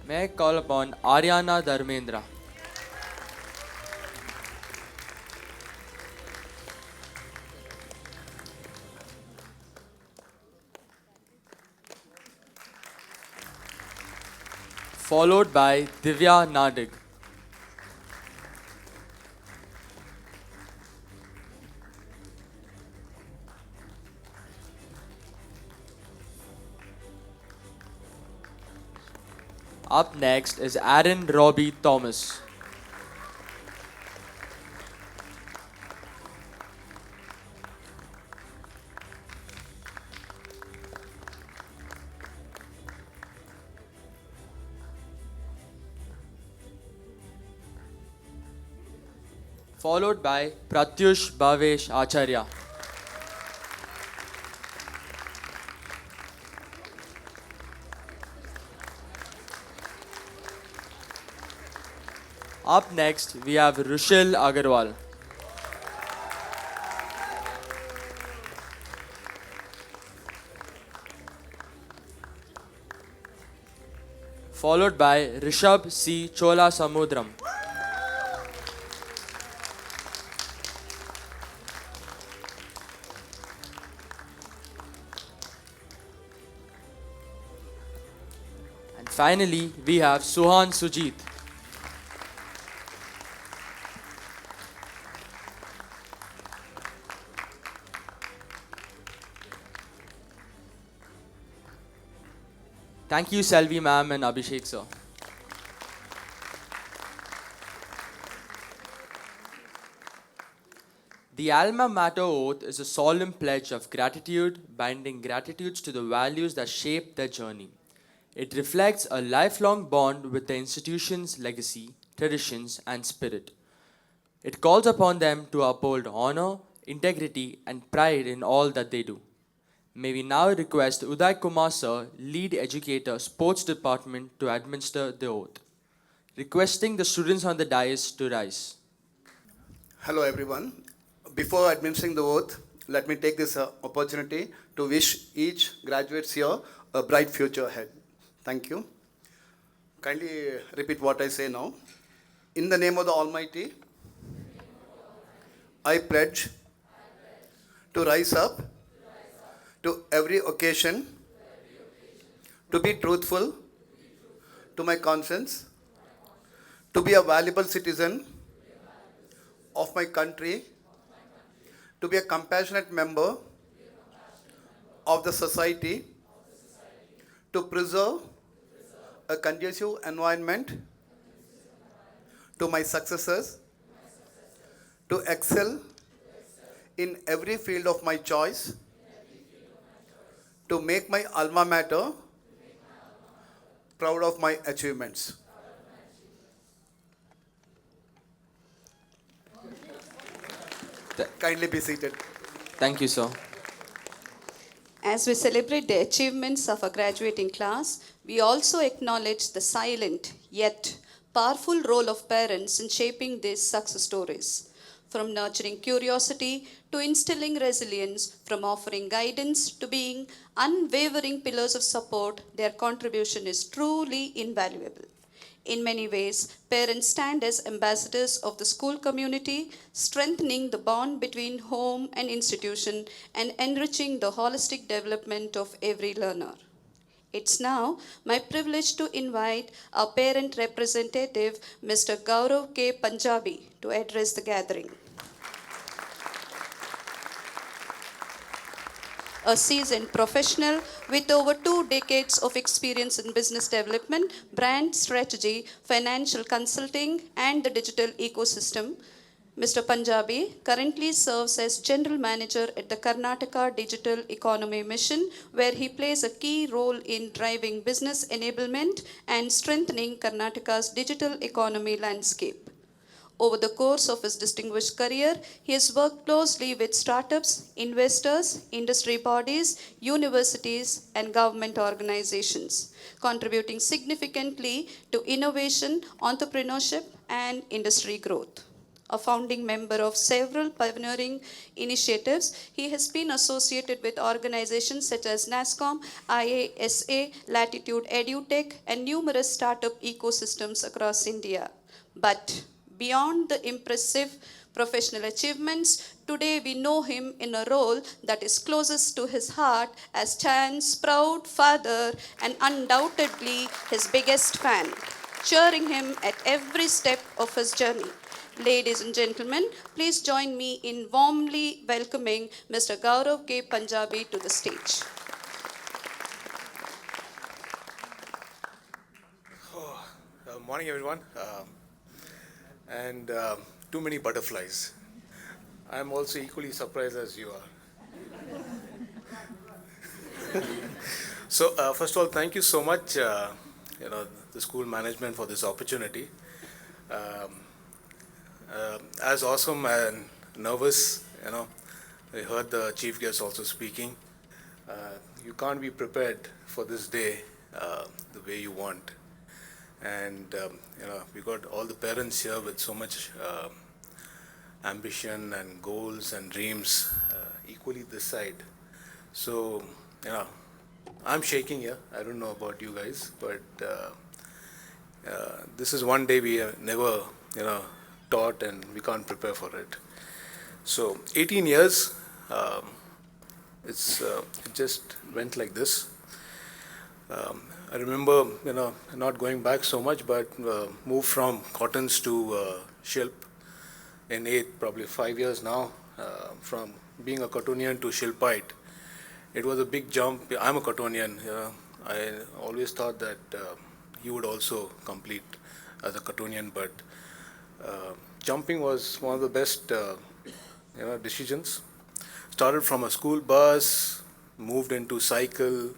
May I call upon Aryana Dharmendra. Followed by Divya Nadig. Up next is Aaron Robbie Thomas. Followed by Pratyush Bhavesh Acharya. Up next, we have Rushil Agarwal. Followed by Rishabh C. Chola Samudram. finally, we have Suhan Sujit. Thank you, Selvi ma'am and Abhishek sir. The Alma Mater Oath is a solemn pledge of gratitude, binding gratitudes to the values that shape their journey. It reflects a lifelong bond with the institution's legacy, traditions, and spirit. It calls upon them to uphold honor, integrity, and pride in all that they do. May we now request Uday Kumar sir, Lead Educator, Sports Department, to administer the oath. Requesting the students on the dais to rise. Hello everyone. Before administering the oath, let me take this opportunity to wish each graduates here a bright future ahead. Thank you. Kindly repeat what I say now. In the name of the Almighty, I pledge to rise up to every occasion, to be truthful to my conscience, to be a valuable citizen of my country, to be a compassionate member of the society, to preserve a conducive environment to my successors, to excel in every field of my choice, to make my alma mater proud of my achievements. Kindly be seated. Thank you, sir. As we celebrate the achievements of a graduating class, we also acknowledge the silent yet powerful role of parents in shaping these success stories. From nurturing curiosity to instilling resilience, from offering guidance to being unwavering pillars of support, their contribution is truly invaluable. In many ways, parents stand as ambassadors of the school community, strengthening the bond between home and institution and enriching the holistic development of every learner. It's now my privilege to invite our parent representative, Mr. Gaurav K. Punjabi, to address the gathering. A seasoned professional with over 2 decades of experience in business development, brand strategy, financial consulting, and the digital ecosystem, Mr. Punjabi currently serves as General Manager at the Karnataka Digital Economy Mission, where he plays a key role in driving business enablement and strengthening Karnataka's digital economy landscape. Over the course of his distinguished career, he has worked closely with startups, investors, industry bodies, universities, and government organizations, contributing significantly to innovation, entrepreneurship, and industry growth. A founding member of several pioneering initiatives, he has been associated with organizations such as NASSCOM, IASA, Latitude EduTech, and numerous startup ecosystems across India. But beyond the impressive professional achievements, today we know him in a role that is closest to his heart as Chan's proud father and undoubtedly his biggest fan, cheering him at every step of his journey. Ladies and gentlemen, please join me in warmly welcoming Mr. Gaurav K. Punjabi to the stage. Morning, everyone. And too many butterflies. I'm also equally surprised as you are. So, first of all, thank you so much, the school management for this opportunity. As awesome and nervous, I heard the chief guest also speaking. You can't be prepared for this day the way you want. And we got all the parents here with so much ambition and goals and dreams, equally this side. So, I'm shaking here. I don't know about you guys, but this is one day we have never, taught, and we can't prepare for it. So, 18 years, it just went like this. I remember, not going back so much, but moved from Cottons to Shilp in 8, probably 5 years now, from being a Cottonian to Shilpite. It was a big jump. I'm a Cottonian. I always thought that he would also complete as a Cottonian, but jumping was one of the best decisions. Started from a school bus, moved into cycle.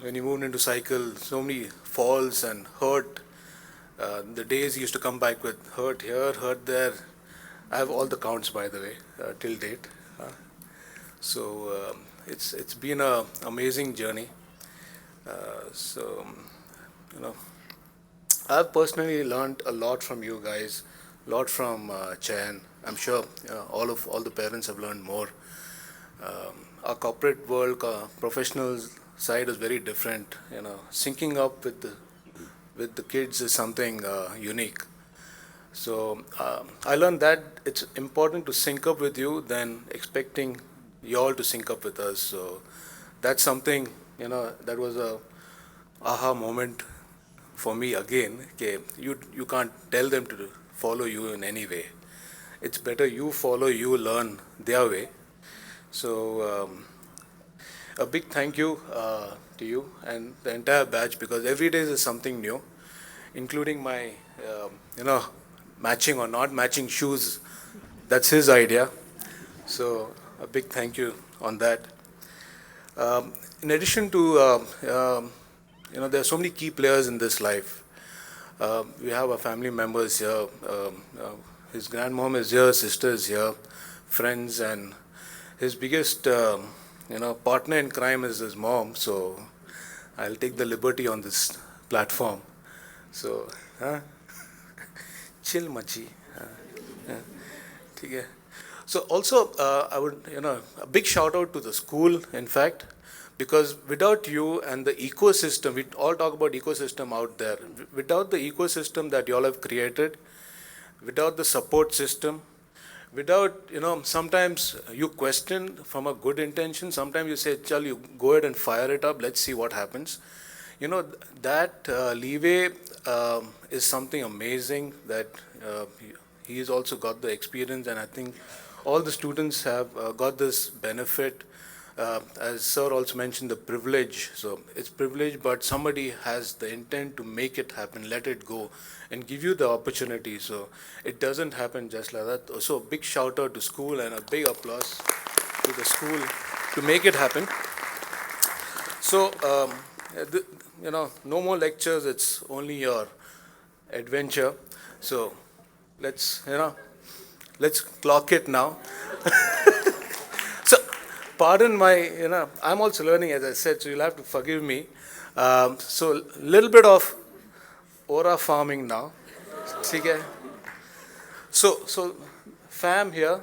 When you moved into cycle, so many falls and hurt. The days used to come back with hurt here, hurt there. I have all the counts, by the way, till date. So it's been an amazing journey. So I've personally learned a lot from you guys, a lot from Chan. I'm sure all the parents have learned more. Our corporate world, professional side is very different. Syncing up with the kids is something unique. So I learned that it's important to sync up with you than expecting you all to sync up with us. So that's something, that was a aha moment for me again. Okay, you can't tell them to follow you in any way. It's better you follow, you learn their way. So a big thank you to you and the entire batch, because every day is something new, including my, matching or not matching shoes. That's his idea. So a big thank you on that. In addition to, there are so many key players in this life. We have our family members here. His grandmom is here, sister is here, friends, and his biggest, partner in crime is his mom. So I'll take the liberty on this platform. So, chill, machi. Okay. So also, I would, a big shout out to the school, in fact, because without you and the ecosystem, we all talk about ecosystem out there. Without the ecosystem that you all have created, without the support system, without, sometimes you question from a good intention, sometimes you say, chal, you go ahead and fire it up, let's see what happens. That leeway is something amazing that he's also got the experience, and I think all the students have got this benefit. As sir also mentioned, the privilege. So it's privilege, but somebody has the intent to make it happen, let it go, and give you the opportunity. So it doesn't happen just like that. So big shout out to school and a big applause to the school to make it happen. So, no more lectures. It's only your adventure. So let's clock it now. So, pardon my, I'm also learning, as I said, so you'll have to forgive me. So, little bit of aura farming now. Okay. So, fam here,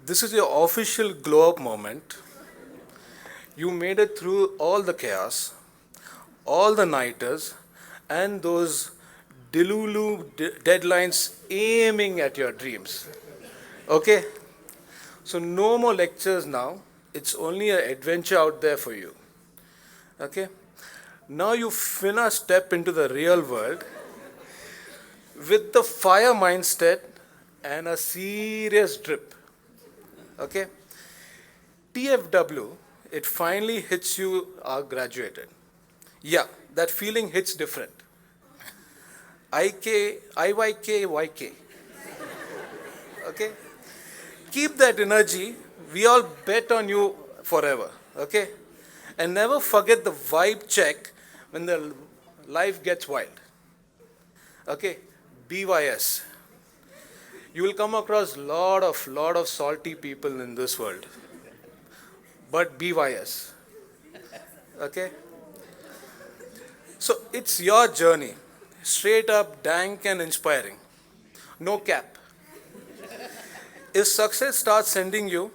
this is your official glow up moment. You made it through all the chaos, all the nighters, and those delulu deadlines aiming at your dreams. Okay? So no more lectures now. It's only an adventure out there for you. Okay? Now you finna step into the real world with the fire mindset and a serious drip. Okay? TFW, it finally hits you, are graduated. Yeah, that feeling hits different. IYK, YK. Okay? Keep that energy. We all bet on you forever. Okay? And never forget the vibe check when the life gets wild. Okay? BYS. You will come across lot of salty people in this world. But BYS. Okay? So it's your journey. Straight up, dank and inspiring. No cap. If success starts sending you,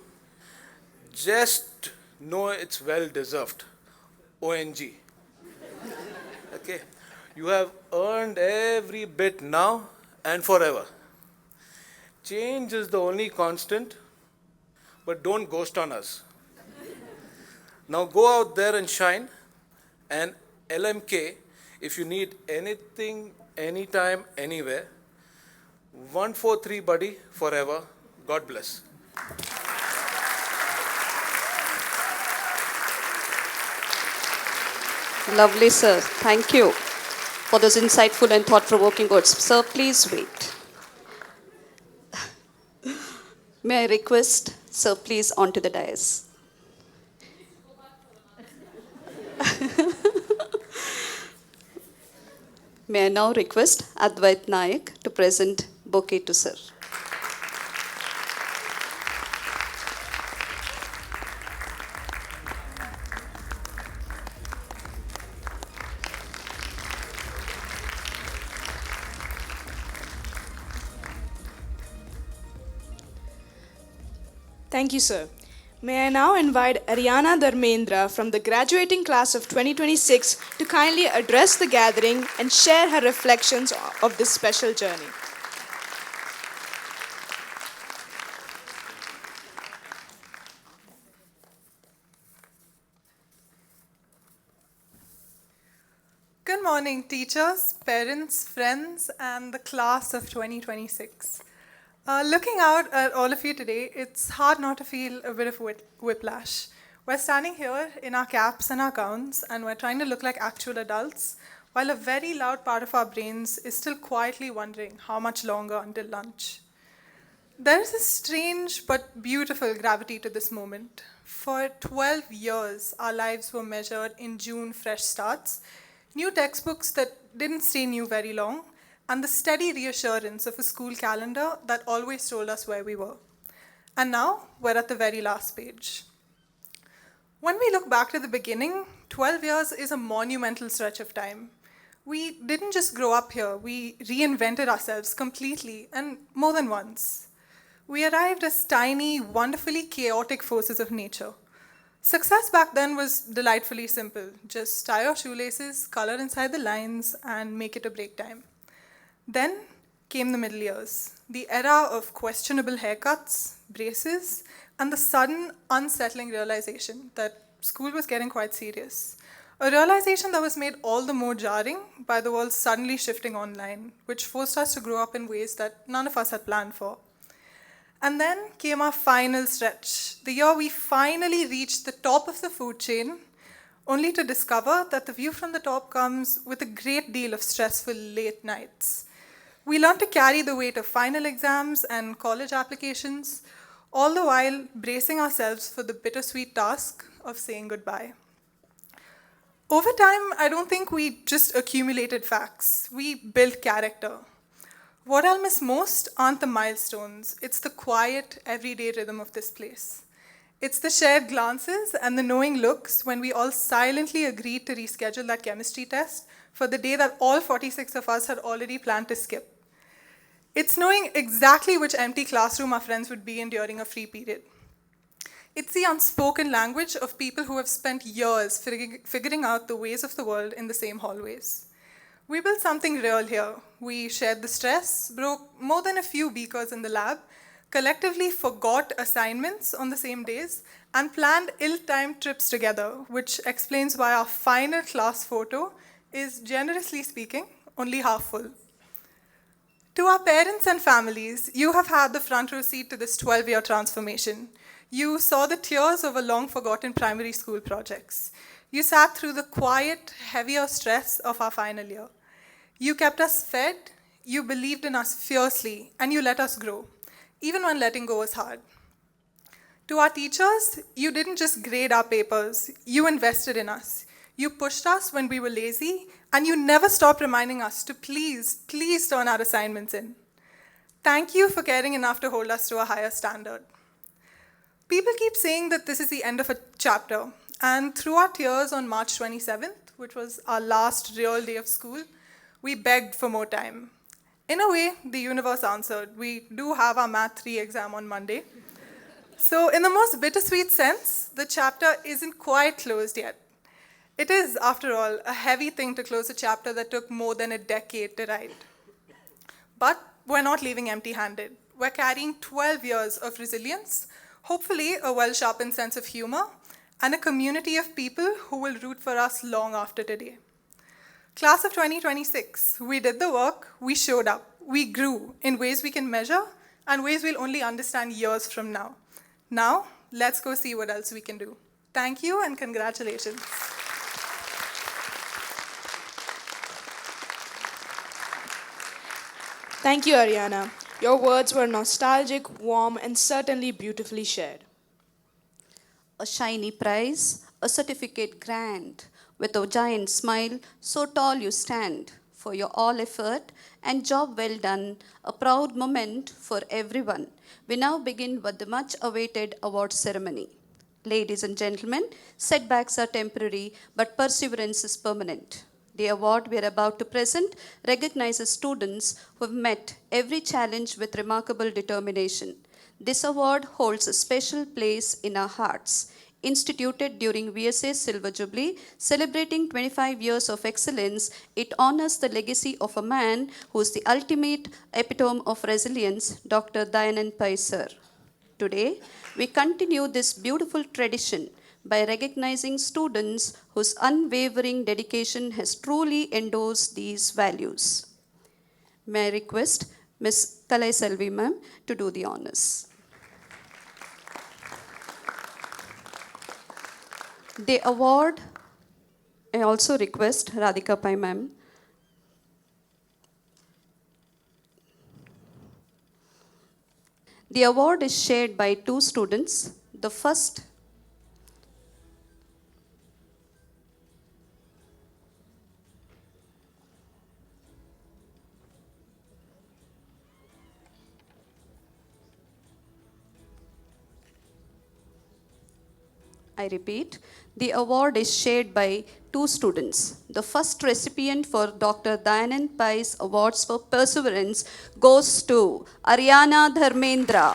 just know it's well deserved. ONG. Okay? You have earned every bit now and forever. Change is the only constant, but don't ghost on us. Now go out there and shine and LMK if you need anything, anytime, anywhere. 143 buddy forever. God bless. Lovely, sir. Thank you for those insightful and thought-provoking words. Sir, please wait. May I request, sir, please onto the dais. May I now request Advait Naik to present bouquet to sir. Thank you, sir. May I now invite Ariana Dharmendra from the graduating class of 2026 to kindly address the gathering and share her reflections of this special journey. Good morning, teachers, parents, friends, and the class of 2026. Looking out at all of you today, it's hard not to feel a bit of whiplash. We're standing here in our caps and our gowns, and we're trying to look like actual adults, while a very loud part of our brains is still quietly wondering how much longer until lunch. There is a strange but beautiful gravity to this moment. For 12 years, our lives were measured in June fresh starts, new textbooks that didn't stay new very long, and the steady reassurance of a school calendar that always told us where we were. And now, we're at the very last page. When we look back to the beginning, 12 years is a monumental stretch of time. We didn't just grow up here, we reinvented ourselves completely, and more than once. We arrived as tiny, wonderfully chaotic forces of nature. Success back then was delightfully simple. Just tie your shoelaces, color inside the lines, and make it a break time. Then came the middle years, the era of questionable haircuts, braces, and the sudden, unsettling realization that school was getting quite serious. A realization that was made all the more jarring by the world suddenly shifting online, which forced us to grow up in ways that none of us had planned for. And then came our final stretch, the year we finally reached the top of the food chain, only to discover that the view from the top comes with a great deal of stressful late nights. We learned to carry the weight of final exams and college applications, all the while bracing ourselves for the bittersweet task of saying goodbye. Over time, I don't think we just accumulated facts. We built character. What I'll miss most aren't the milestones. It's the quiet, everyday rhythm of this place. It's the shared glances and the knowing looks when we all silently agreed to reschedule that chemistry test for the day that all 46 of us had already planned to skip. It's knowing exactly which empty classroom our friends would be in during a free period. It's the unspoken language of people who have spent years figuring out the ways of the world in the same hallways. We built something real here. We shared the stress, broke more than a few beakers in the lab, collectively forgot assignments on the same days, and planned ill-timed trips together, which explains why our final class photo is, generously speaking, only half full. To our parents and families, you have had the front row seat to this 12-year transformation. You saw the tears of long-forgotten primary school projects. You sat through the quiet, heavier stress of our final year. You kept us fed, you believed in us fiercely, and you let us grow, even when letting go was hard. To our teachers, you didn't just grade our papers, you invested in us. You pushed us when we were lazy, and you never stopped reminding us to please turn our assignments in. Thank you for caring enough to hold us to a higher standard. People keep saying that this is the end of a chapter, and through our tears on March 27th, which was our last real day of school, we begged for more time. In a way, the universe answered. We do have our Math 3 exam on Monday. So in the most bittersweet sense, the chapter isn't quite closed yet. It is, after all, a heavy thing to close a chapter that took more than a decade to write. But we're not leaving empty-handed. We're carrying 12 years of resilience, hopefully a well-sharpened sense of humor, and a community of people who will root for us long after today. Class of 2026, we did the work, we showed up, we grew in ways we can measure and ways we'll only understand years from now. Now, let's go see what else we can do. Thank you and congratulations. Thank you, Ariana. Your words were nostalgic, warm, and certainly beautifully shared. A shiny prize, a certificate grand, with a giant smile, so tall you stand, for your all effort and job well done, a proud moment for everyone. We now begin with the much awaited award ceremony. Ladies and gentlemen, setbacks are temporary, but perseverance is permanent. The award we are about to present recognizes students who have met every challenge with remarkable determination. This award holds a special place in our hearts. Instituted during VSA's Silver Jubilee, celebrating 25 years of excellence, it honors the legacy of a man who is the ultimate epitome of resilience, Dr. Dayanand Pai sir. Today, we continue this beautiful tradition by recognizing students whose unwavering dedication has truly endorsed these values. May I request Ms. Kalai Selvi ma'am to do the honors. The award, I also request Radhika Pai ma'am. The award is shared by two students. The first I repeat, the award is shared by two students. The first recipient for Dr. Dayanand Pai's Awards for Perseverance goes to Ariana Dharmendra.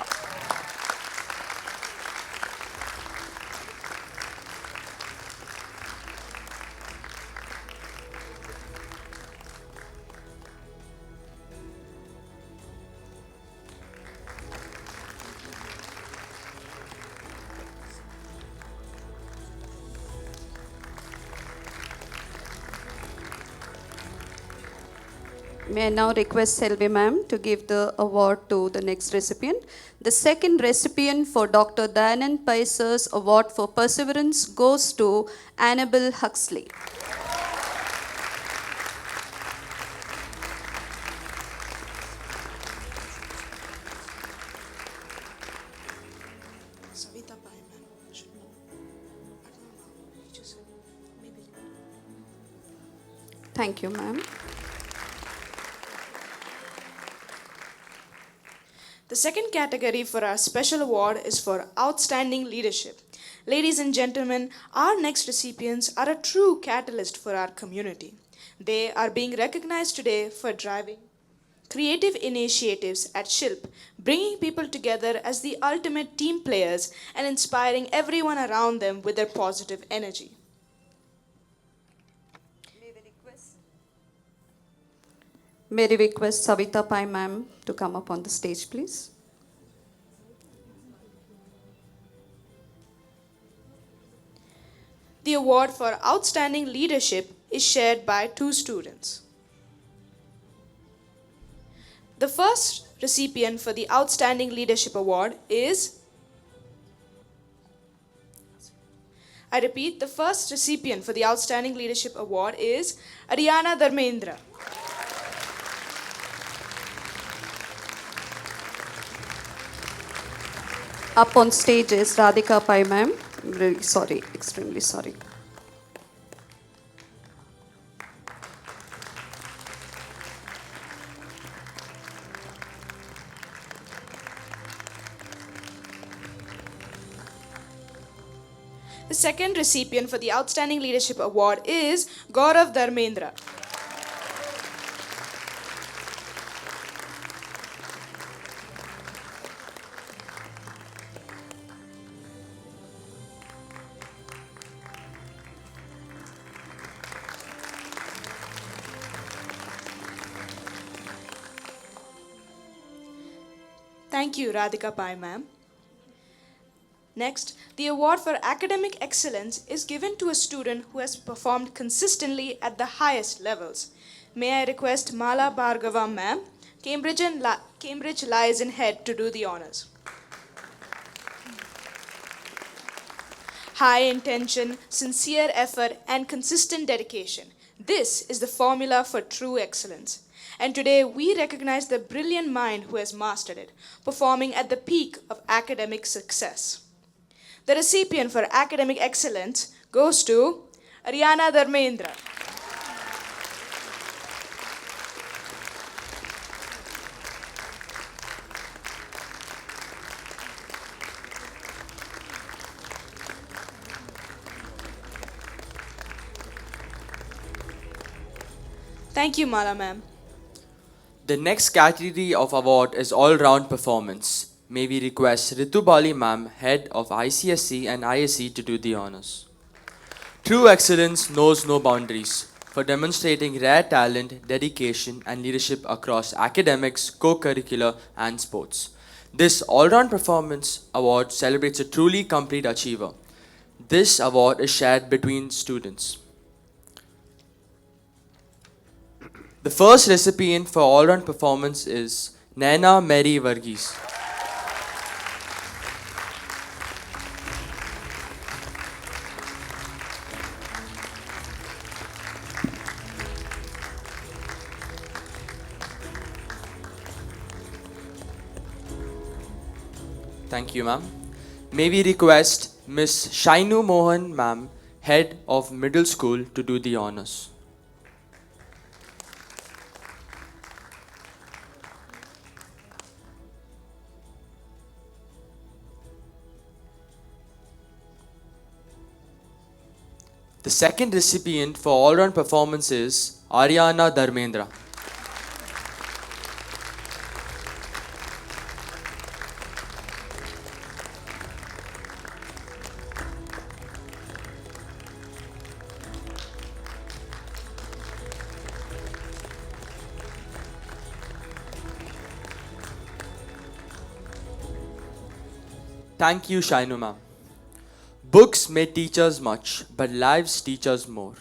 May I now request Selvi ma'am to give the award to the next recipient. The second recipient for Dr. Dayanand Pai sir's Award for Perseverance goes to Annabelle Huxley. Thank you, ma'am. The second category for our special award is for Outstanding Leadership. Ladies and gentlemen, our next recipients are a true catalyst for our community. They are being recognized today for driving creative initiatives at Shilp, bringing people together as the ultimate team players and inspiring everyone around them with their positive energy. May we request Savita Pai ma'am to come up on the stage, please. The award for Outstanding Leadership is shared by two students. The first recipient for the Outstanding Leadership Award is, I repeat, the first recipient for the Outstanding Leadership Award is Ariana Dharmendra. Up on stage is Radhika Pai ma'am. I'm really sorry, extremely sorry. The second recipient for the Outstanding Leadership Award is Gaurav Dharmendra. Thank you, Radhika Pai ma'am. Next, the award for academic excellence is given to a student who has performed consistently at the highest levels. May I request Mala Bhargava ma'am, Cambridge lies in head, to do the honors. High intention, sincere effort, and consistent dedication. This is the formula for true excellence. And today we recognize the brilliant mind who has mastered it, performing at the peak of academic success. The recipient for academic excellence goes to Ariana Dharmendra. Thank you, Mala ma'am. The next category of award is all-round performance. May we request Ritu Bali ma'am, head of ICSE and ISE, to do the honors. True excellence knows no boundaries for demonstrating rare talent, dedication, and leadership across academics, co-curricular, and sports. This all-round performance award celebrates a truly complete achiever. This award is shared between students. The first recipient for all-round performance is Naina Mary Varghese. Thank you, ma'am. May we request Miss Shainu Mohan, ma'am, head of middle school, to do the honors. The second recipient for all-round performance is Ariana Dharmendra. Thank you, Shainu ma'am. Books may teach us much, but lives teach us more.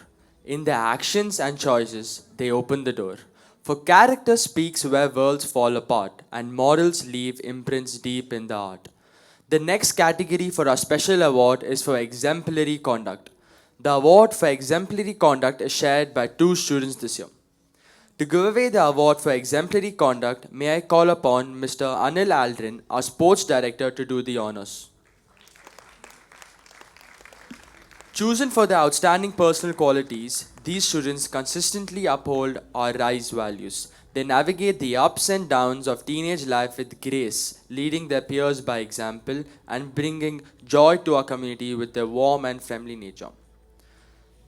In their actions and choices, they open the door. For character speaks where worlds fall apart, and morals leave imprints deep in the heart. The next category for our special award is for exemplary conduct. The award for exemplary conduct is shared by 2 students this year. To give away the award for exemplary conduct, may I call upon Mr. Anil Aldrin, our sports director, to do the honors. Chosen for their outstanding personal qualities, these students consistently uphold our RISE values. They navigate the ups and downs of teenage life with grace, leading their peers by example and bringing joy to our community with their warm and friendly nature.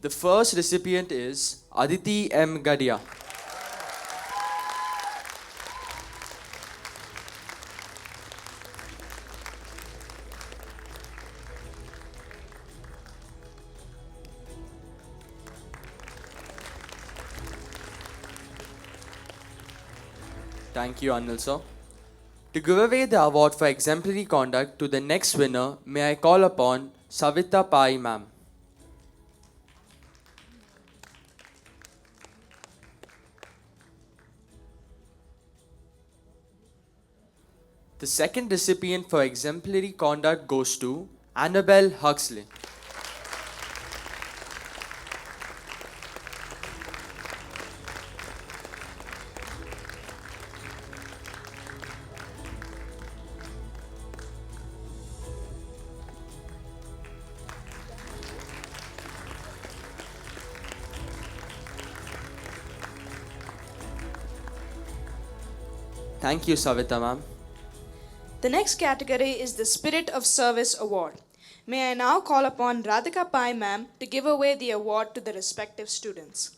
The first recipient is Aditi M. Gadia. Thank you, Anil sir. To give away the award for exemplary conduct to the next winner, may I call upon Savita Pai ma'am. The second recipient for exemplary conduct goes to Annabelle Huxley. Thank you, Savita ma'am. The next category is the Spirit of Service Award. May I now call upon Radhika Pai ma'am to give away the award to the respective students.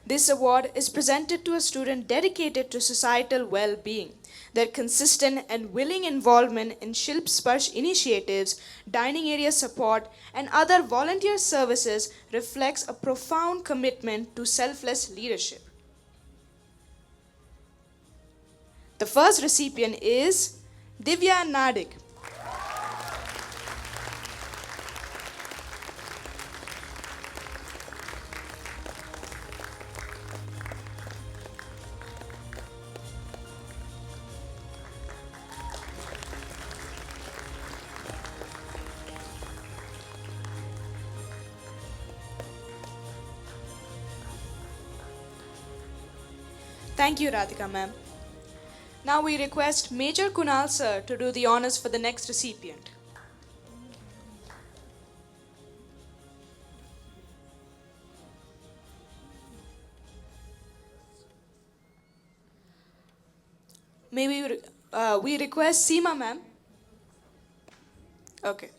This award is presented to a student dedicated to societal well-being. Their consistent and willing involvement in Shilpite initiatives, dining area support, and other volunteer services reflects a profound commitment to selfless leadership. The first recipient is Divya Nadik. Thank you, Radhika ma'am. Now we request Major Kunal sir to do the honors for the next recipient. We request Seema ma'am. Okay.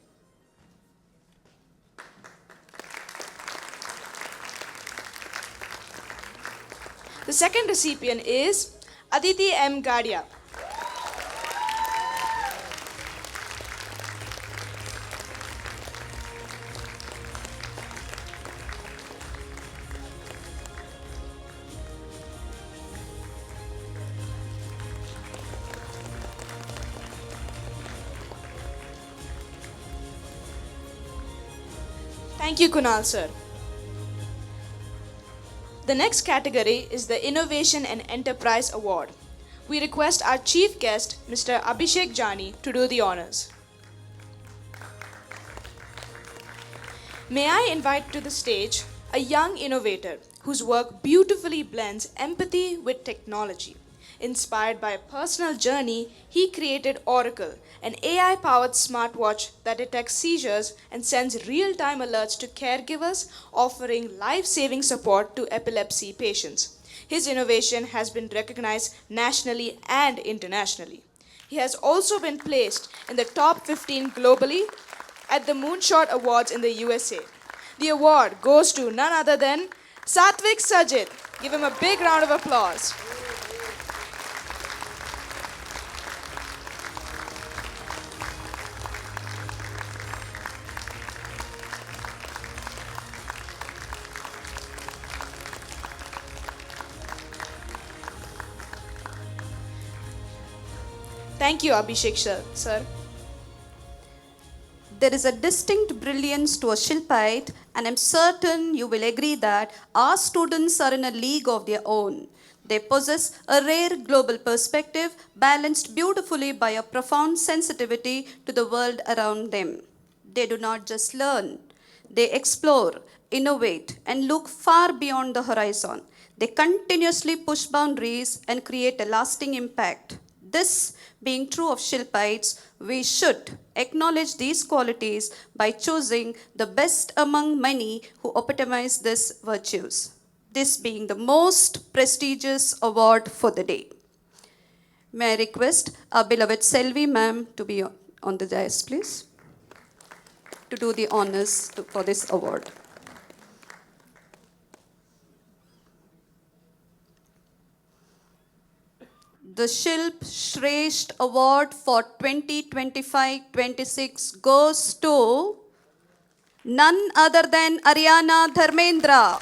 The second recipient is Aditi M. Gadia. Thank you, Kunal sir. The next category is the Innovation and Enterprise Award. We request our chief guest, Mr. Abhishek Jani, to do the honors. May I invite to the stage a young innovator whose work beautifully blends empathy with technology. Inspired by a personal journey, he created Oracle, an AI-powered smartwatch that detects seizures and sends real-time alerts to caregivers, offering life-saving support to epilepsy patients. His innovation has been recognized nationally and internationally. He has also been placed in the top 15 globally at the Moonshot Awards in the USA. The award goes to none other than Satvik Sajid. Give him a big round of applause. Thank you, Abhishek sir. There is a distinct brilliance to a Shilpite, and I'm certain you will agree that our students are in a league of their own. They possess a rare global perspective, balanced beautifully by a profound sensitivity to the world around them. They do not just learn, they explore, innovate, and look far beyond the horizon. They continuously push boundaries and create a lasting impact. This being true of Shilpites, we should acknowledge these qualities by choosing the best among many who epitomize these virtues. This being the most prestigious award for the day. May I request our beloved Selvi ma'am to be on the dais, please, to do the honors for this award. The Shilp Shresht Award for 2025-26 goes to none other than Ariana Dharmendra.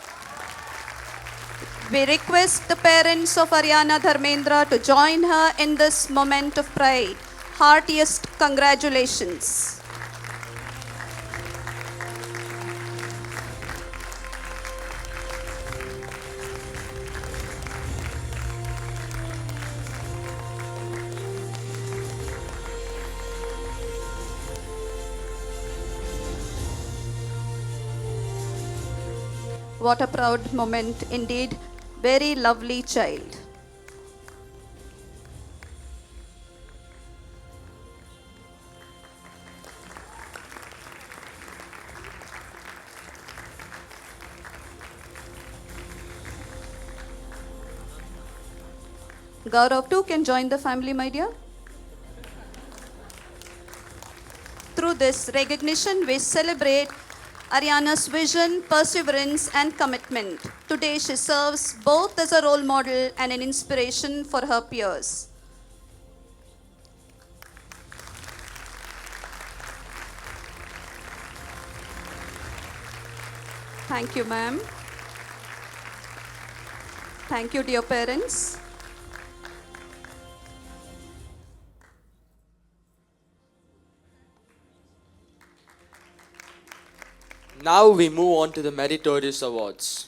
We request the parents of Ariana Dharmendra to join her in this moment of pride. Heartiest congratulations. What a proud moment indeed. Very lovely child. Gaurav too can join the family, my dear. Through this recognition, we celebrate Ariana's vision, perseverance, and commitment. Today, she serves both as a role model and an inspiration for her peers. Thank you, ma'am. Thank you, dear parents. Now we move on to the Meritorious Awards.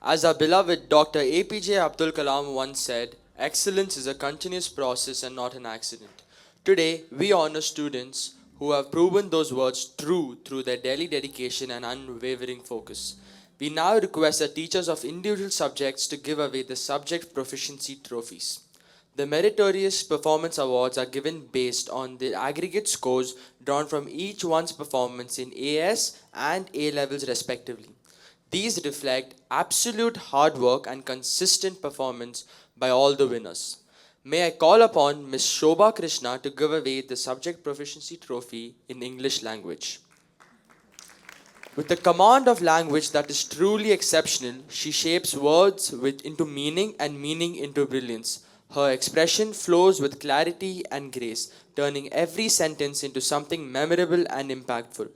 As our beloved Dr. APJ Abdul Kalam once said, excellence is a continuous process and not an accident. Today, we honor students who have proven those words true through their daily dedication and unwavering focus. We now request the teachers of individual subjects to give away the subject proficiency trophies. The meritorious performance awards are given based on the aggregate scores drawn from each one's performance in AS and A levels respectively. These reflect absolute hard work and consistent performance by all the winners. May I call upon Ms. Shobha Krishna to give away the subject proficiency trophy in English language. With the command of language that is truly exceptional, she shapes words into meaning and meaning into brilliance. Her expression flows with clarity and grace, turning every sentence into something memorable and impactful.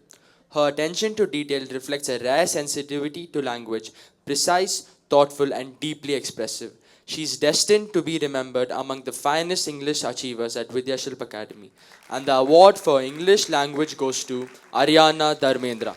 Her attention to detail reflects a rare sensitivity to language, precise, thoughtful, and deeply expressive. She is destined to be remembered among the finest English achievers at Vidyashilp Academy. And the award for English language goes to Ariana Dharmendra.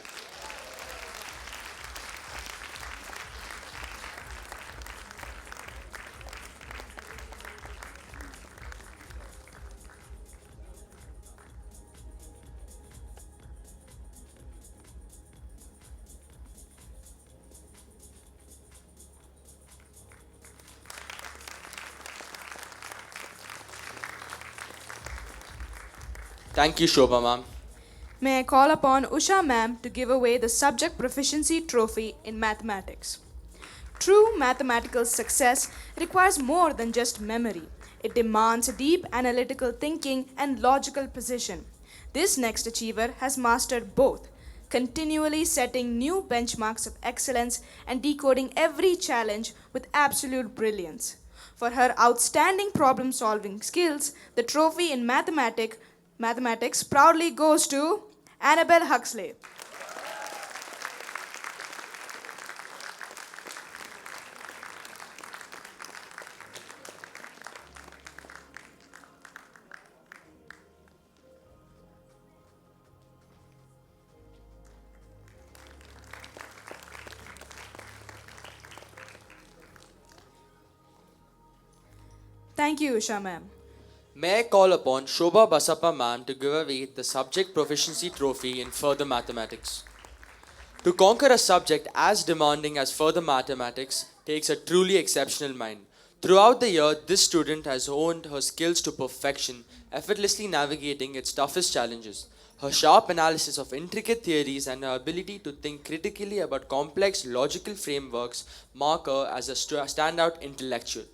Thank you, Shobha ma'am. May I call upon Usha ma'am to give away the subject proficiency trophy in mathematics. True mathematical success requires more than just memory. It demands deep analytical thinking and logical precision. This next achiever has mastered both, continually setting new benchmarks of excellence and decoding every challenge with absolute brilliance. For her outstanding problem solving skills, the trophy in mathematics proudly goes to Annabelle Huxley. Thank you, Usha ma'am. May I call upon Shobha Basappa ma'am to give away the subject proficiency trophy in further mathematics. To conquer a subject as demanding as further mathematics takes a truly exceptional mind. Throughout the year, this student has honed her skills to perfection, effortlessly navigating its toughest challenges. Her sharp analysis of intricate theories and her ability to think critically about complex logical frameworks mark her as a standout intellectual.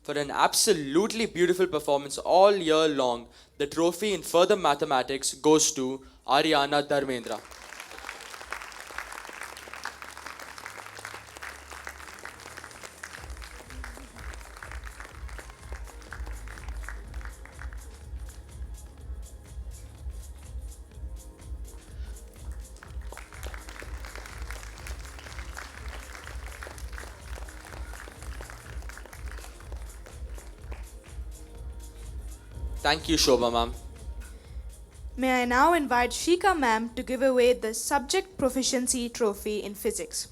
For an absolutely beautiful performance all year long, the trophy in further mathematics goes to Ariana Dharmendra. Thank you, Shobha ma'am. May I now invite Shika ma'am to give away the subject proficiency trophy in physics.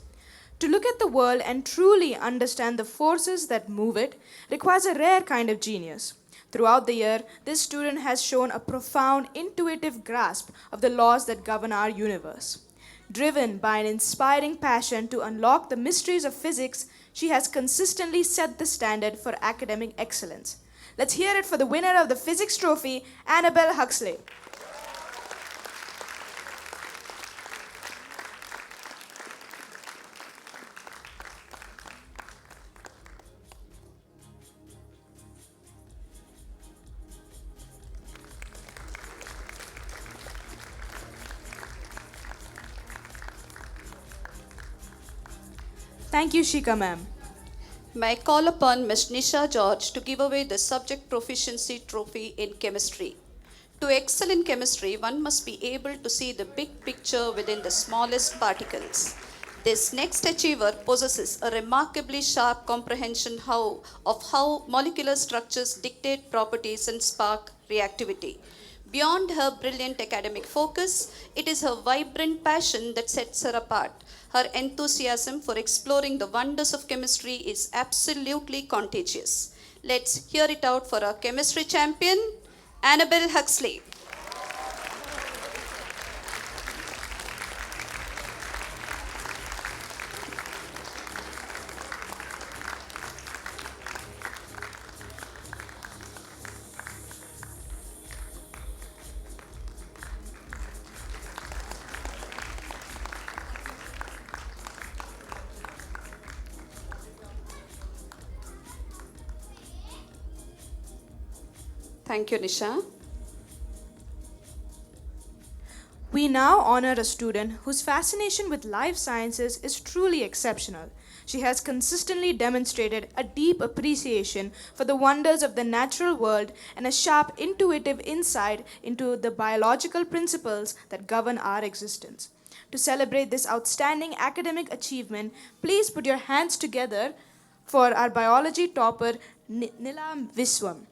To look at the world and truly understand the forces that move it requires a rare kind of genius. Throughout the year, this student has shown a profound intuitive grasp of the laws that govern our universe. Driven by an inspiring passion to unlock the mysteries of physics, she has consistently set the standard for academic excellence. Let's hear it for the winner of the physics trophy, Annabelle Huxley. Thank you, Shika ma'am. May I call upon Ms. Nisha George to give away the subject proficiency trophy in chemistry. To excel in chemistry, one must be able to see the big picture within the smallest particles. This next achiever possesses a remarkably sharp comprehension of how molecular structures dictate properties and spark reactivity. Beyond her brilliant academic focus, it is her vibrant passion that sets her apart. Her enthusiasm for exploring the wonders of chemistry is absolutely contagious. Let's hear it out for our chemistry champion, Annabelle Huxley. Thank you, Nisha. We now honor a student whose fascination with life sciences is truly exceptional. She has consistently demonstrated a deep appreciation for the wonders of the natural world and a sharp intuitive insight into the biological principles that govern our existence. To celebrate this outstanding academic achievement, please put your hands together for our biology topper, Nila Viswam.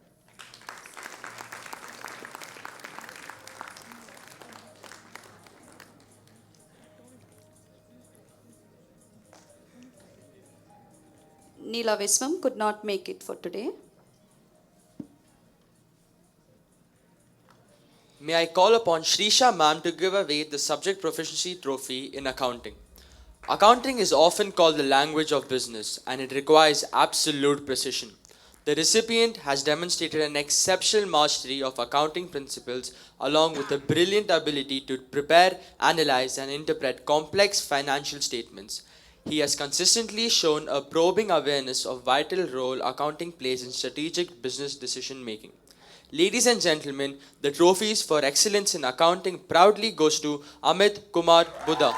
Neela Viswam could not make it for today. May I call upon Shrisha ma'am to give away the subject proficiency trophy in accounting. Accounting is often called the language of business and it requires absolute precision. The recipient has demonstrated an exceptional mastery of accounting principles along with a brilliant ability to prepare, analyze, and interpret complex financial statements. He has consistently shown a probing awareness of vital role accounting plays in strategic business decision making. Ladies and gentlemen, the trophies for excellence in accounting proudly goes to Amit Kumar Buddha.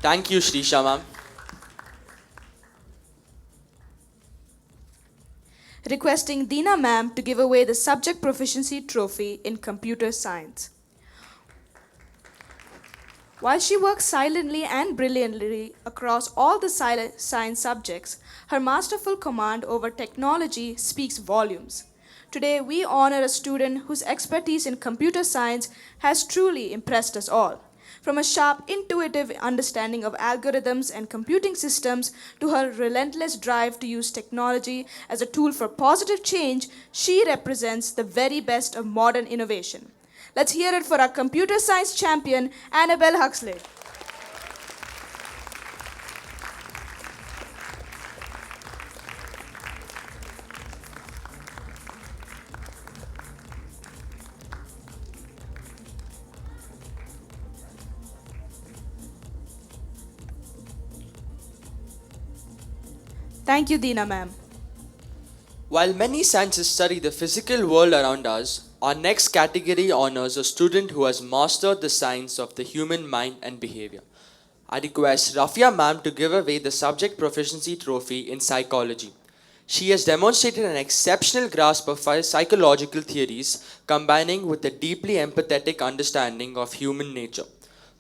Thank you, Shrisha ma'am. Requesting Deena ma'am to give away the subject proficiency trophy in computer science. While she works silently and brilliantly across all the science subjects, her masterful command over technology speaks volumes. Today, we honor a student whose expertise in computer science has truly impressed us all. From a sharp, intuitive understanding of algorithms and computing systems to her relentless drive to use technology as a tool for positive change, she represents the very best of modern innovation. Let's hear it for our computer science champion, Annabelle Huxley. Thank you, Deena ma'am. While many scientists study the physical world around us, our next category honors a student who has mastered the science of the human mind and behavior. I request Rafia ma'am to give away the subject proficiency trophy in psychology. She has demonstrated an exceptional grasp of psychological theories, combining with a deeply empathetic understanding of human nature.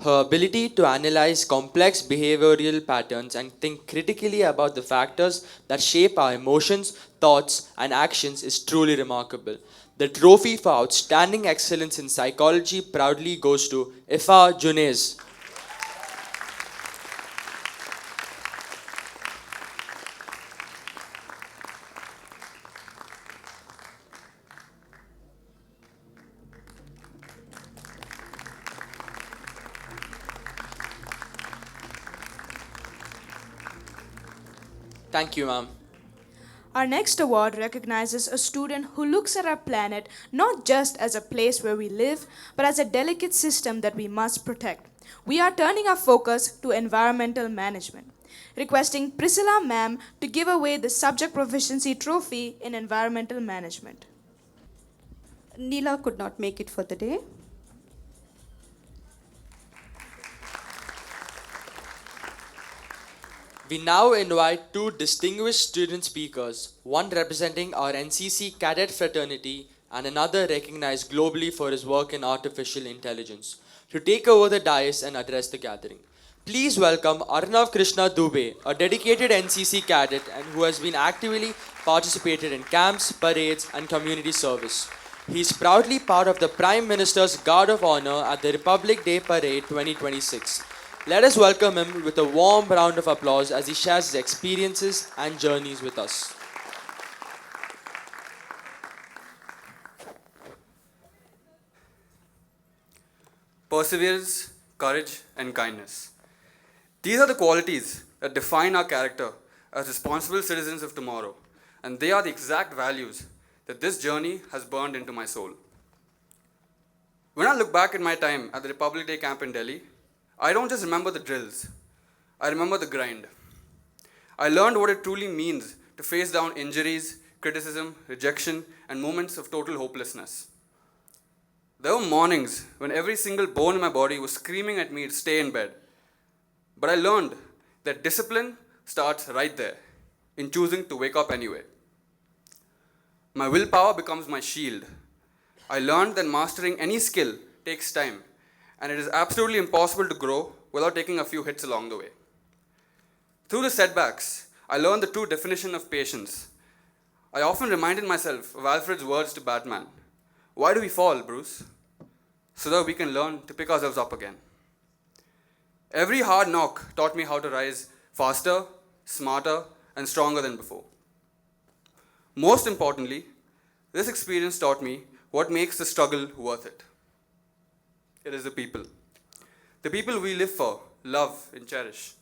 Her ability to analyze complex behavioral patterns and think critically about the factors that shape our emotions, thoughts, and actions is truly remarkable. The trophy for outstanding excellence in psychology proudly goes to Ifa Junez. Thank you, ma'am. Our next award recognizes a student who looks at our planet not just as a place where we live, but as a delicate system that we must protect. We are turning our focus to environmental management. Requesting Priscilla ma'am to give away the subject proficiency trophy in environmental management. Neela could not make it for the day. We now invite two distinguished student speakers, one representing our NCC cadet fraternity and another recognized globally for his work in artificial intelligence, to take over the dais and address the gathering. Please welcome Arnav Krishna Dubey, a dedicated NCC cadet and who has been actively participated in camps, parades, and community service. He is proudly part of the Prime Minister's Guard of Honor at the Republic Day Parade 2026. Let us welcome him with a warm round of applause as he shares his experiences and journeys with us. Perseverance, courage, and kindness. These are the qualities that define our character as responsible citizens of tomorrow. and they are the exact values that this journey has burned into my soul. When I look back at my time at the Republic Day camp in Delhi, I don't just remember the drills, I remember the grind. I learned what it truly means to face down injuries, criticism, rejection, and moments of total hopelessness. There were mornings when every single bone in my body was screaming at me to stay in bed. But I learned that discipline starts right there, in choosing to wake up anyway. My willpower becomes my shield. I learned that mastering any skill takes time, and it is absolutely impossible to grow without taking a few hits along the way. Through the setbacks, I learned the true definition of patience. I often reminded myself of Alfred's words to Batman. Why do we fall, Bruce? So that we can learn to pick ourselves up again. Every hard knock taught me how to rise faster, smarter, and stronger than before. Most importantly, this experience taught me what makes the struggle worth it. It is the people. The people we live for, love, and cherish.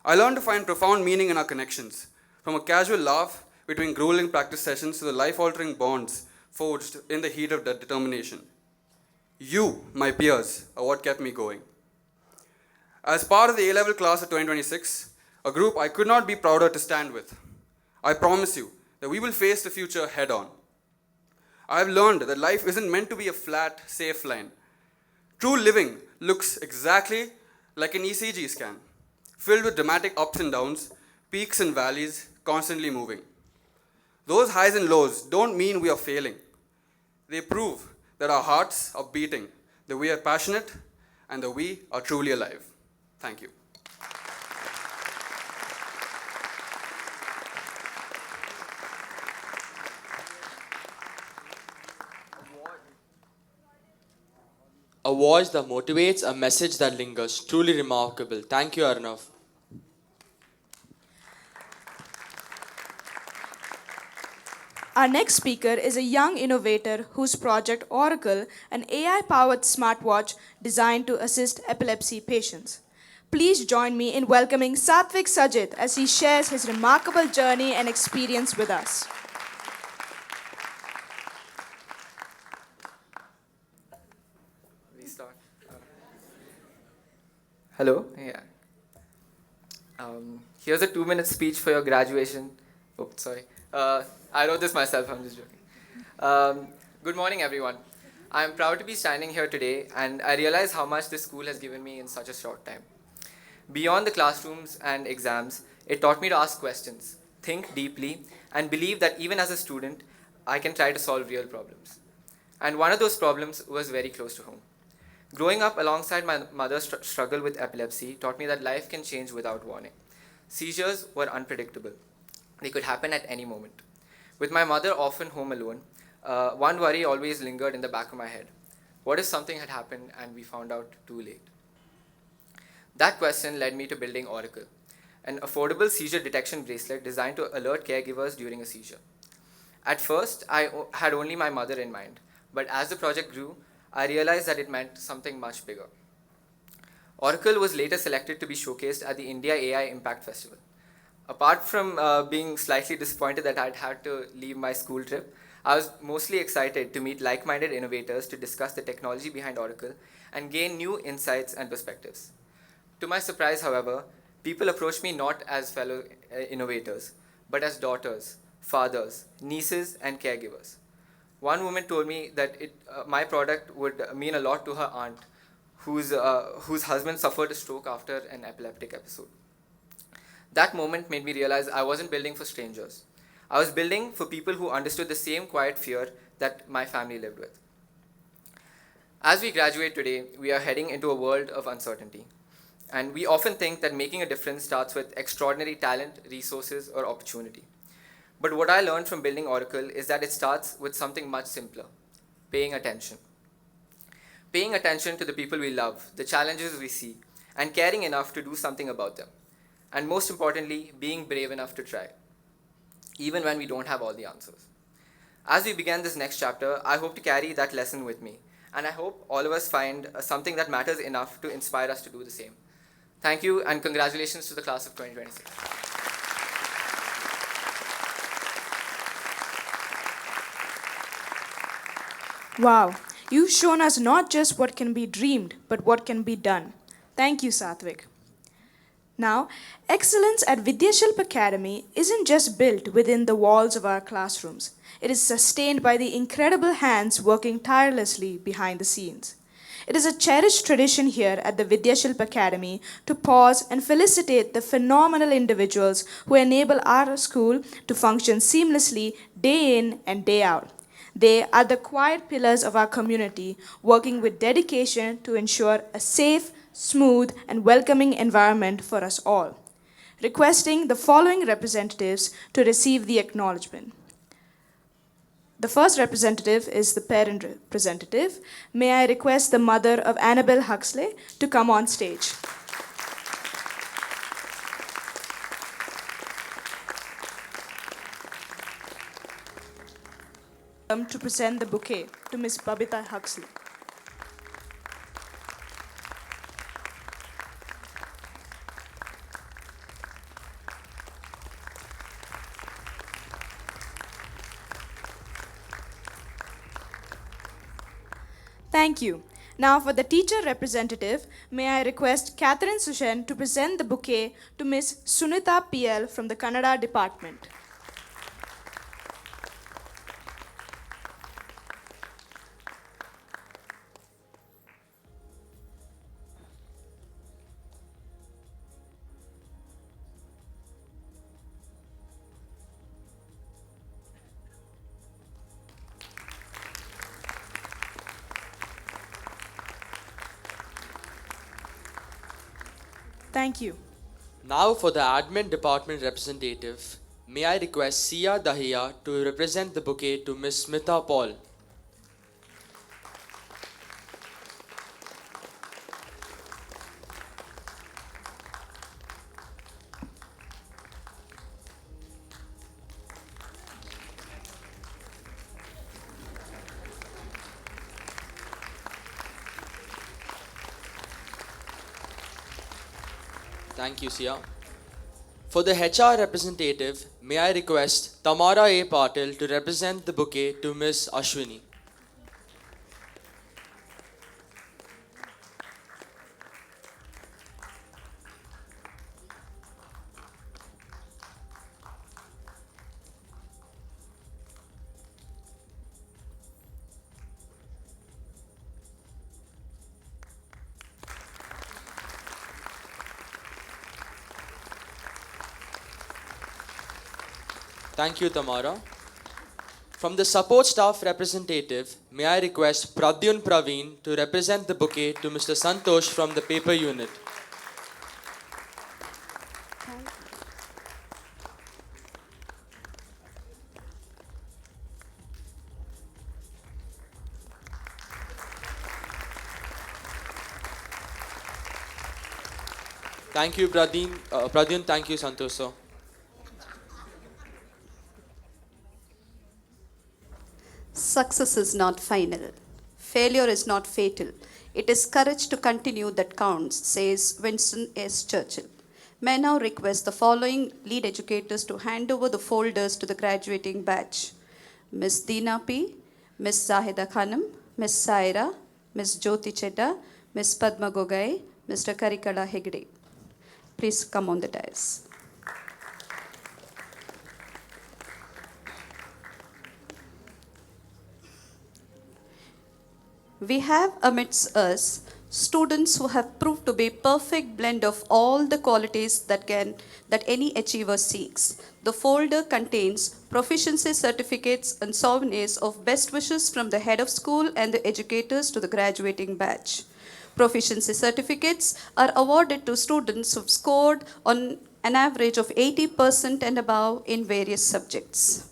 I learned to find profound meaning in our connections, from a casual laugh between grueling practice sessions to the life-altering bonds forged in the heat of that determination. You, my peers, are what kept me going. As part of the A-level class of 2026, a group I could not be prouder to stand with, I promise you that we will face the future head-on. I have learned that life isn't meant to be a flat, safe line. True living looks exactly like an ECG scan, filled with dramatic ups and downs, peaks and valleys, constantly moving. Those highs and lows don't mean we are failing. They prove that our hearts are beating, that we are passionate, and that we are truly alive. Thank you. A voice that motivates, a message that lingers. Truly remarkable. Thank you, Arnav. Our next speaker is a young innovator whose project Oracle, an AI-powered smartwatch designed to assist epilepsy patients. Please join me in welcoming Satvik Sajid as he shares his remarkable journey and experience with us. Restart. Hello. Yeah. Here's a 2-minute speech for your graduation. Oh, sorry. I wrote this myself. I'm just joking. Good morning, everyone. I'm proud to be standing here today, and I realize how much this school has given me in such a short time. Beyond the classrooms and exams, it taught me to ask questions, think deeply, and believe that even as a student, I can try to solve real problems. And one of those problems was very close to home. Growing up alongside my mother's struggle with epilepsy taught me that life can change without warning. Seizures were unpredictable. They could happen at any moment. With my mother often home alone, one worry always lingered in the back of my head. What if something had happened and we found out too late? That question led me to building Oracle, an affordable seizure detection bracelet designed to alert caregivers during a seizure. At first, I had only my mother in mind, but as the project grew, I realized that it meant something much bigger. Oracle was later selected to be showcased at the India AI Impact Festival. Apart from being slightly disappointed that I'd had to leave my school trip, I was mostly excited to meet like-minded innovators to discuss the technology behind Oracle and gain new insights and perspectives. To my surprise, however, people approached me not as fellow innovators, but as daughters, fathers, nieces, and caregivers. One woman told me that my product would mean a lot to her aunt, whose husband suffered a stroke after an epileptic episode. That moment made me realize I wasn't building for strangers. I was building for people who understood the same quiet fear that my family lived with. As we graduate today, we are heading into a world of uncertainty. And we often think that making a difference starts with extraordinary talent, resources, or opportunity. But what I learned from building Oracle is that it starts with something much simpler: paying attention. Paying attention to the people we love, the challenges we see, and caring enough to do something about them. And most importantly, being brave enough to try, even when we don't have all the answers. As we begin this next chapter, I hope to carry that lesson with me, and I hope all of us find something that matters enough to inspire us to do the same. Thank you, and congratulations to the class of 2026. Wow, you've shown us not just what can be dreamed, but what can be done. Thank you, Satvik. Now, excellence at Vidyashilp Academy isn't just built within the walls of our classrooms. It is sustained by the incredible hands working tirelessly behind the scenes. It is a cherished tradition here at the Vidyashilp Academy to pause and felicitate the phenomenal individuals who enable our school to function seamlessly day in and day out. They are the quiet pillars of our community, working with dedication to ensure a safe, smooth, and welcoming environment for us all. Requesting the following representatives to receive the acknowledgement. The first representative is the parent representative. May I request the mother of Annabelle Huxley to come on stage. To present the bouquet to Ms. Babita Huxley. Thank you. Now for the teacher representative, may I request Catherine Sushen to present the bouquet to Ms. Sunita PL from the Kannada department. Thank you. Now for the admin department representative, may I request Sia Dahiya to represent the bouquet to Ms. Smita Paul. Thank you, Sia. For the HR representative, may I request Tamara A. Patil to represent the bouquet to Ms. Ashwini. Thank you, Tamara. From the support staff representative, may I request Pradyun Praveen to represent the bouquet to Mr. Santosh from the paper unit. Thank you, Pradyun. Thank you, Santosh sir. Success is not final. Failure is not fatal. It is courage to continue that counts, says Winston S. Churchill. May I now request the following lead educators to hand over the folders to the graduating batch. Ms. Deena P., Ms. Zahida Khanam, Ms. Saira, Ms. Jyoti Chedda, Ms. Padma Gogai, Mr. Karikala Hegde. Please come on the dais. We have amidst us students who have proved to be perfect blend of all the qualities that any achiever seeks. The folder contains proficiency certificates and souvenirs of best wishes from the head of school and the educators to the graduating batch. Proficiency certificates are awarded to students who've scored on an average of 80% and above in various subjects.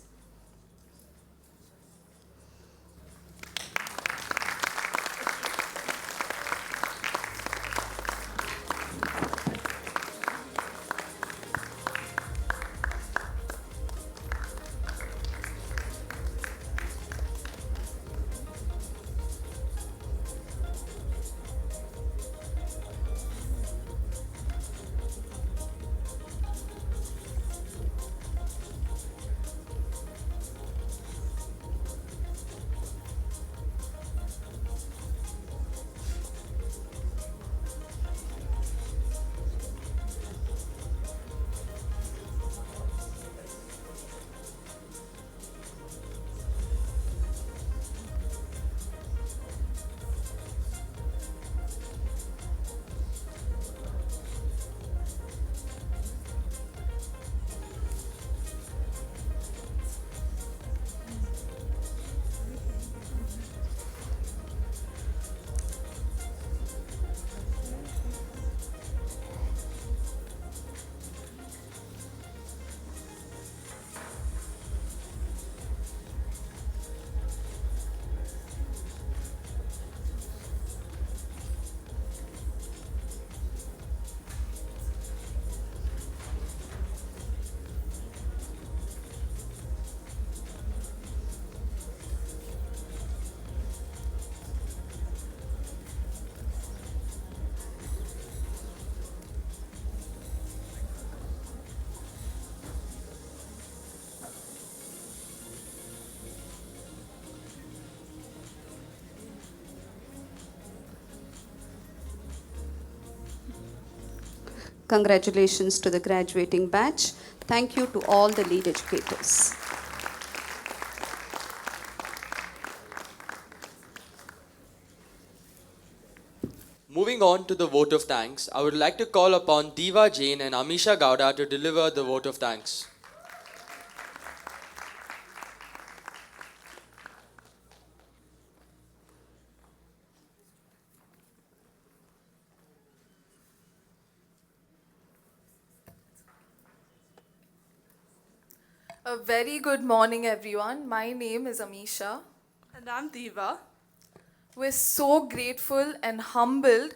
Congratulations to the graduating batch. Thank you to all the lead educators. Moving on to the vote of thanks, I would like to call upon Diva Jain and Amisha Gowda to deliver the vote of thanks. A very good morning, everyone. My name is Amisha. And I'm Diva. We're so grateful and humbled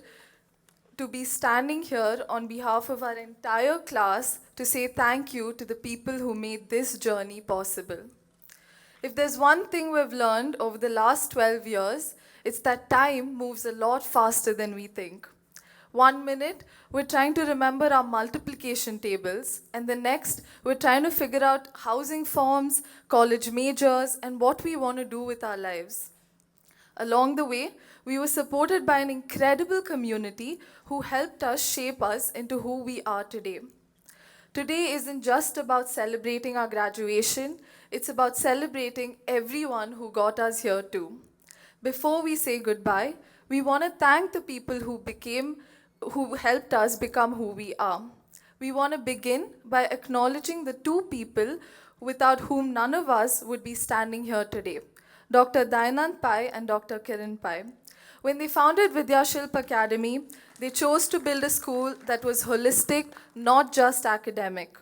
to be standing here on behalf of our entire class to say thank you to the people who made this journey possible. If there's one thing we've learned over the last 12 years, it's that time moves a lot faster than we think. 1 minute, we're trying to remember our multiplication tables, and the next, we're trying to figure out housing forms, college majors, and what we want to do with our lives. Along the way, we were supported by an incredible community who helped us shape us into who we are today. Today isn't just about celebrating our graduation, it's about celebrating everyone who got us here too. Before we say goodbye, we want to thank the people who helped us become who we are. We want to begin by acknowledging the two people without whom none of us would be standing here today, Dr. Dayanand Pai and Dr. Kiran Pai. When they founded Vidyashilp Academy, they chose to build a school that was holistic, not just academic.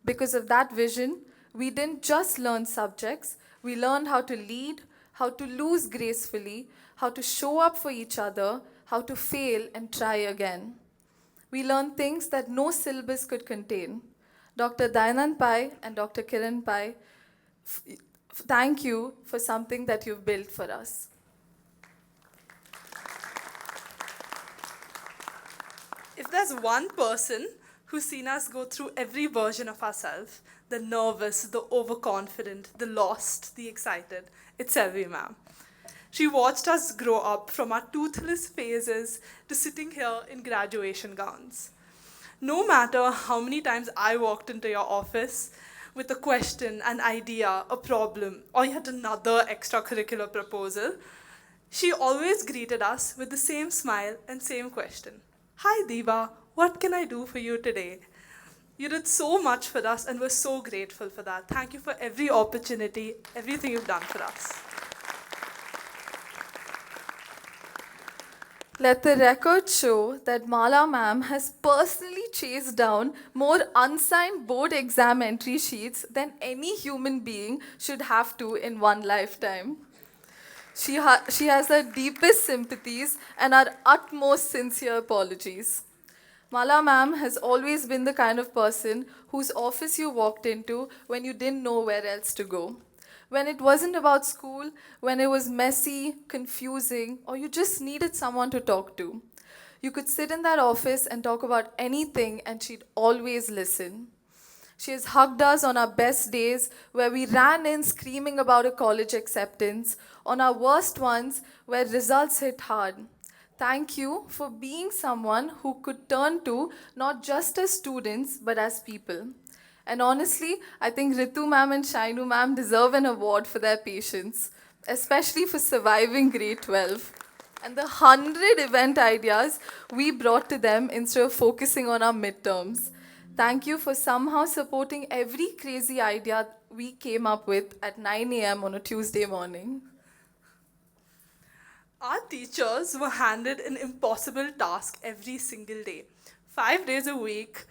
Because of that vision, we didn't just learn subjects, we learned how to lead, how to lose gracefully, how to show up for each other, how to fail and try again. We learned things that no syllabus could contain. Dr. Dayanand Pai and Dr. Kiran Pai, thank you for something that you've built for us. If there's one person who's seen us go through every version of ourselves, the nervous, the overconfident, the lost, the excited, it's Selvi ma'am. She watched us grow up from our toothless phases to sitting here in graduation gowns. No matter how many times I walked into your office with a question, an idea, a problem, or yet another extracurricular proposal, she always greeted us with the same smile and same question. Hi Diva, what can I do for you today? You did so much for us and we're so grateful for that. Thank you for every opportunity, everything you've done for us. Let the record show that Mala ma'am has personally chased down more unsigned board exam entry sheets than any human being should have to in one lifetime. She has our deepest sympathies and our utmost sincere apologies. Mala ma'am has always been the kind of person whose office you walked into when you didn't know where else to go. When it wasn't about school, when it was messy, confusing, or you just needed someone to talk to. You could sit in that office and talk about anything and she'd always listen. She has hugged us on our best days where we ran in screaming about a college acceptance, on our worst ones where results hit hard. Thank you for being someone who could turn to not just as students but as people. And honestly, I think Ritu ma'am and Shainu ma'am deserve an award for their patience, especially for surviving grade 12. And the 100 event ideas we brought to them instead of focusing on our midterms. Thank you for somehow supporting every crazy idea we came up with at 9 a.m. on a Tuesday morning. Our teachers were handed an impossible task every single day. 5 days a week,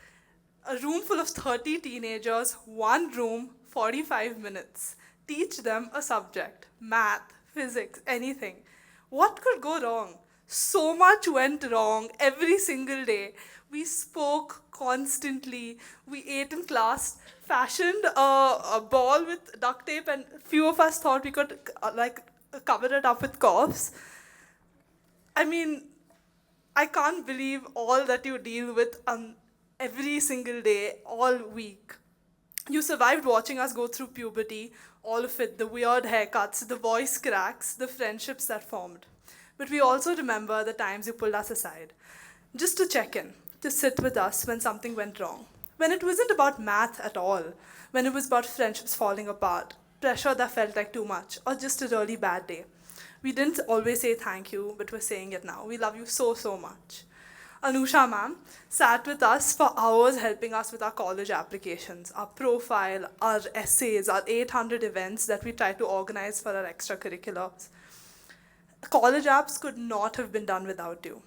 a room full of 30 teenagers, one room, 45 minutes. Teach them a subject, math, physics, anything. What could go wrong? So much went wrong every single day. We spoke constantly. We ate in class, fashioned a ball with duct tape, and few of us thought we could cover it up with coughs. I mean, I can't believe all that you deal with every single day, all week. You survived watching us go through puberty, all of it, the weird haircuts, the voice cracks, the friendships that formed. But we also remember the times you pulled us aside, just to check in, to sit with us when something went wrong. When it wasn't about math at all, when it was about friendships falling apart, pressure that felt like too much, or just a really bad day. We didn't always say thank you, but we're saying it now. We love you so, so much. Anusha ma'am sat with us for hours helping us with our college applications, our profile, our essays, our 800 events that we tried to organize for our extracurriculars. College apps could not have been done without you.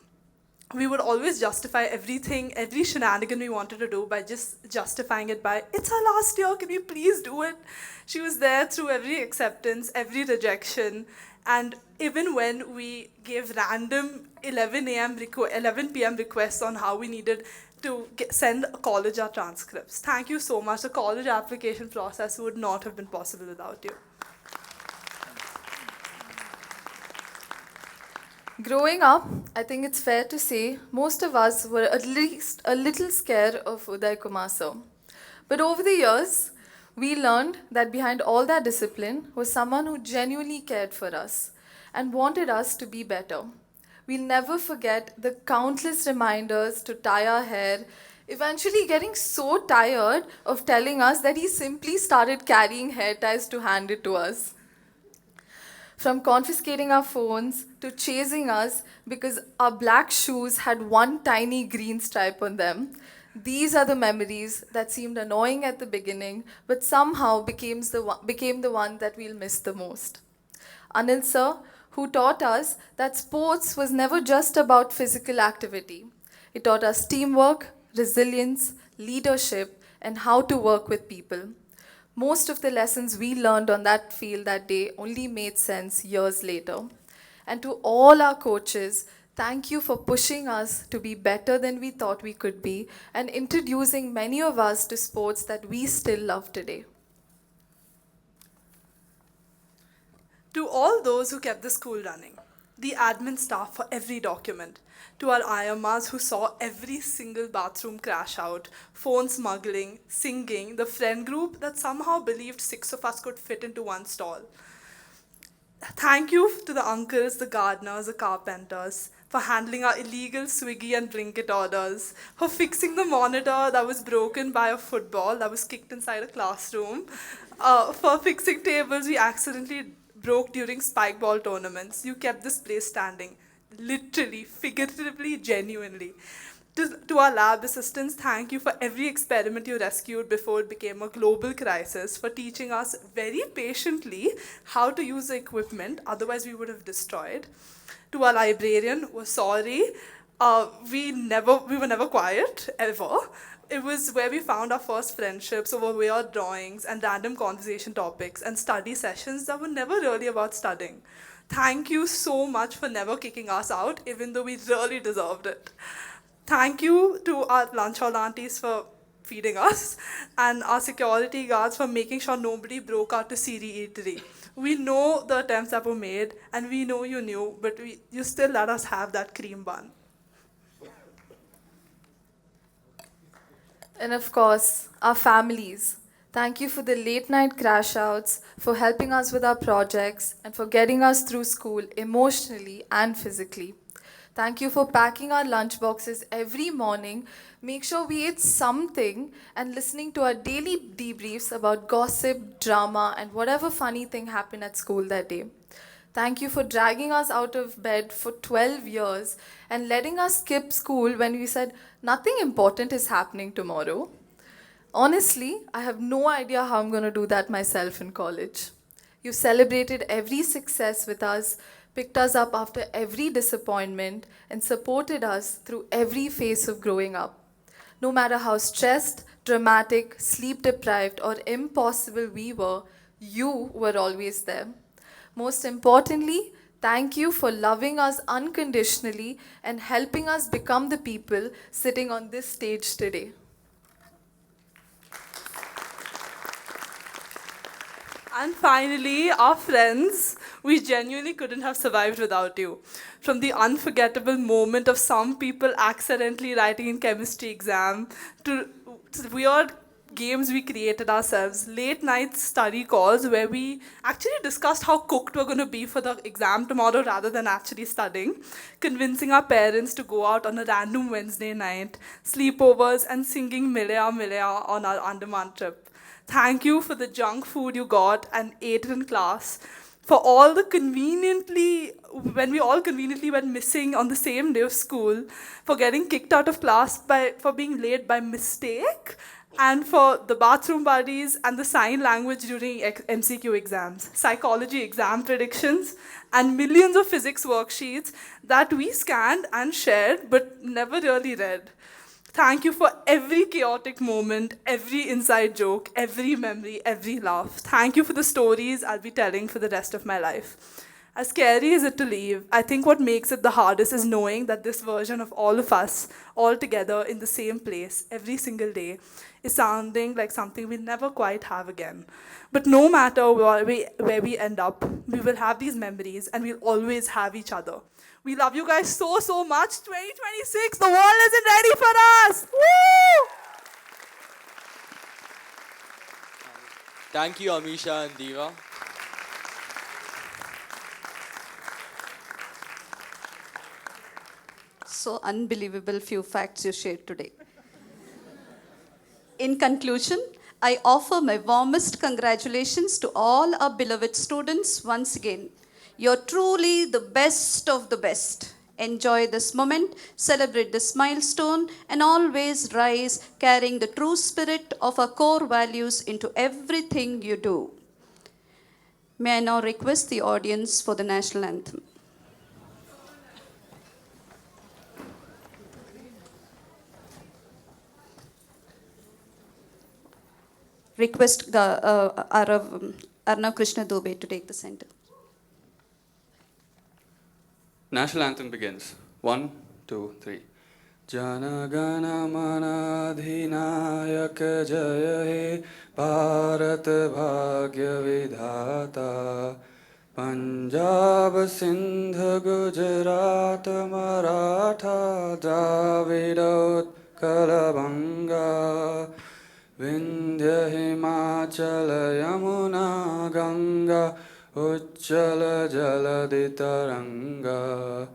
We would always justify everything, every shenanigan we wanted to do by just justifying it by, it's our last year, can we please do it? She was there through every acceptance, every rejection, and even when we gave random 11 p.m. requests on how we needed to send college our transcripts. Thank you so much. The college application process would not have been possible without you. Growing up, I think it's fair to say most of us were at least a little scared of Uday Kumar sir. But over the years, we learned that behind all that discipline was someone who genuinely cared for us and wanted us to be better. We'll never forget the countless reminders to tie our hair, eventually getting so tired of telling us that he simply started carrying hair ties to hand it to us. From confiscating our phones to chasing us because our black shoes had one tiny green stripe on them. These are the memories that seemed annoying at the beginning, but somehow became the one that we'll miss the most. Anil sir, who taught us that sports was never just about physical activity. It taught us teamwork, resilience, leadership, and how to work with people. Most of the lessons we learned on that field that day only made sense years later. And to all our coaches, thank you for pushing us to be better than we thought we could be and introducing many of us to sports that we still love today. To all those who kept the school running, the admin staff for every document, to our IMAs who saw every single bathroom crash out, phone smuggling, singing, the friend group that somehow believed 6 of us could fit into one stall. Thank you to the uncles, the gardeners, the carpenters, for handling our illegal Swiggy and Blinkit orders, for fixing the monitor that was broken by a football that was kicked inside a classroom, for fixing tables we accidentally broke during spike ball tournaments. You kept this place standing. Literally, figuratively, genuinely. To our lab assistants, thank you for every experiment you rescued before it became a global crisis, for teaching us very patiently how to use the equipment, otherwise we would have destroyed. To our librarian, we're sorry, we were never quiet, ever. It was where we found our first friendships over weird drawings and random conversation topics and study sessions that were never really about studying. Thank you so much for never kicking us out, even though we really deserved it. Thank you to our lunch hall aunties for feeding us and our security guards for making sure nobody broke out to CD Eatery. We know the attempts that were made and we know you knew, but you still let us have that cream bun. And of course, our families. Thank you for the late night crash outs, for helping us with our projects, and for getting us through school emotionally and physically. Thank you for packing our lunch boxes every morning, make sure we ate something, and listening to our daily debriefs about gossip, drama, and whatever funny thing happened at school that day. Thank you for dragging us out of bed for 12 years and letting us skip school when we said nothing important is happening tomorrow. Honestly, I have no idea how I'm going to do that myself in college. You celebrated every success with us, picked us up after every disappointment, and supported us through every phase of growing up. No matter how stressed, dramatic, sleep deprived, or impossible we were, you were always there. Most importantly, thank you for loving us unconditionally and helping us become the people sitting on this stage today. And finally, our friends, we genuinely couldn't have survived without you. From the unforgettable moment of some people accidentally writing in chemistry exam, to weird games we created ourselves, late night study calls where we actually discussed how cooked we're going to be for the exam tomorrow rather than actually studying, convincing our parents to go out on a random Wednesday night, sleepovers, and singing Milaya Milaya on our Andaman trip. Thank you for the junk food you got and ate in class, for all the when we all conveniently went missing on the same day of school, for getting kicked out of class for being late by mistake, and for the bathroom buddies and the sign language during MCQ exams, psychology exam predictions, and millions of physics worksheets that we scanned and shared but never really read. Thank you for every chaotic moment, every inside joke, every memory, every laugh. Thank you for the stories I'll be telling for the rest of my life. As scary as it to leave, I think what makes it the hardest is knowing that this version of all of us, all together in the same place, every single day, is sounding like something we'll never quite have again. But no matter where we end up, we will have these memories and we'll always have each other. We love you guys so, so much. 2026, the world isn't ready for us. Woo! Thank you, Amisha and Diva. So unbelievable few facts you shared today. In conclusion, I offer my warmest congratulations to all our beloved students once again. You're truly the best of the best. Enjoy this moment, celebrate this milestone, and always rise carrying the true spirit of our core values into everything you do. May I now request the audience for the national anthem. Request Arnav Krishna Dubey to take the center. National anthem begins. 1, 2, 3. Jana Gana Mana Adhinayak Jaya He Bharat Bhagya Vidhata Punjab Sindh Gujarat Maratha Dravid Utkal Banga Vindhya Himachala Yamuna Ganga Uchchala Jaladitaranga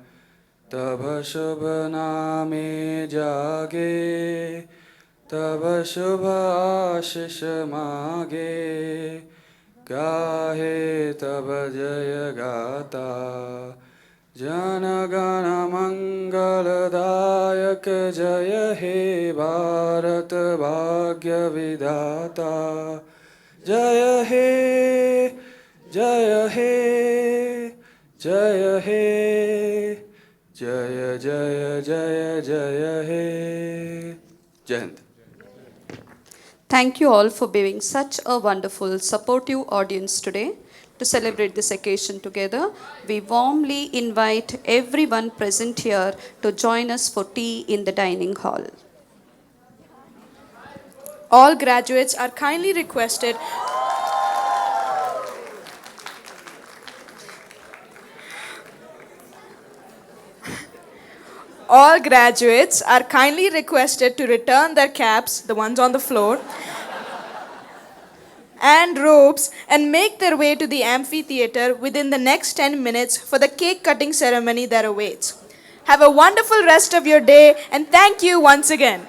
Tava Shubha Name Jage Tava Shubha Ashish Mage Gahe Tava Jaya Gata Jana Gana Mangala Dayak Jaya He Bharat Bhagya Vidhata Jaya He Jaya He Jaya He Jaya Jaya Jaya Jaya He. Jai Hind. Thank you all for being such a wonderful, supportive audience today. To celebrate this occasion together, we warmly invite everyone present here to join us for tea in the dining hall. All graduates are kindly requested All graduates are kindly requested to return their caps, the ones on the floor, and robes and make their way to the amphitheater within the next 10 minutes for the cake cutting ceremony that awaits. Have a wonderful rest of your day and thank you once again.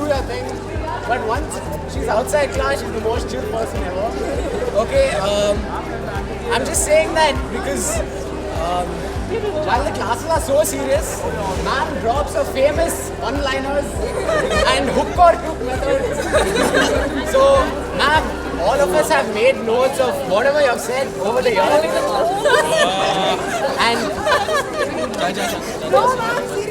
do your thing. But once she's outside class, she's the most chill person ever. Okay, I'm just saying that because while the classes are so serious, ma'am drops her famous one-liners and hook or crook methods. So, ma'am, all of us have made notes of whatever you have said over the years. And No, ma'am,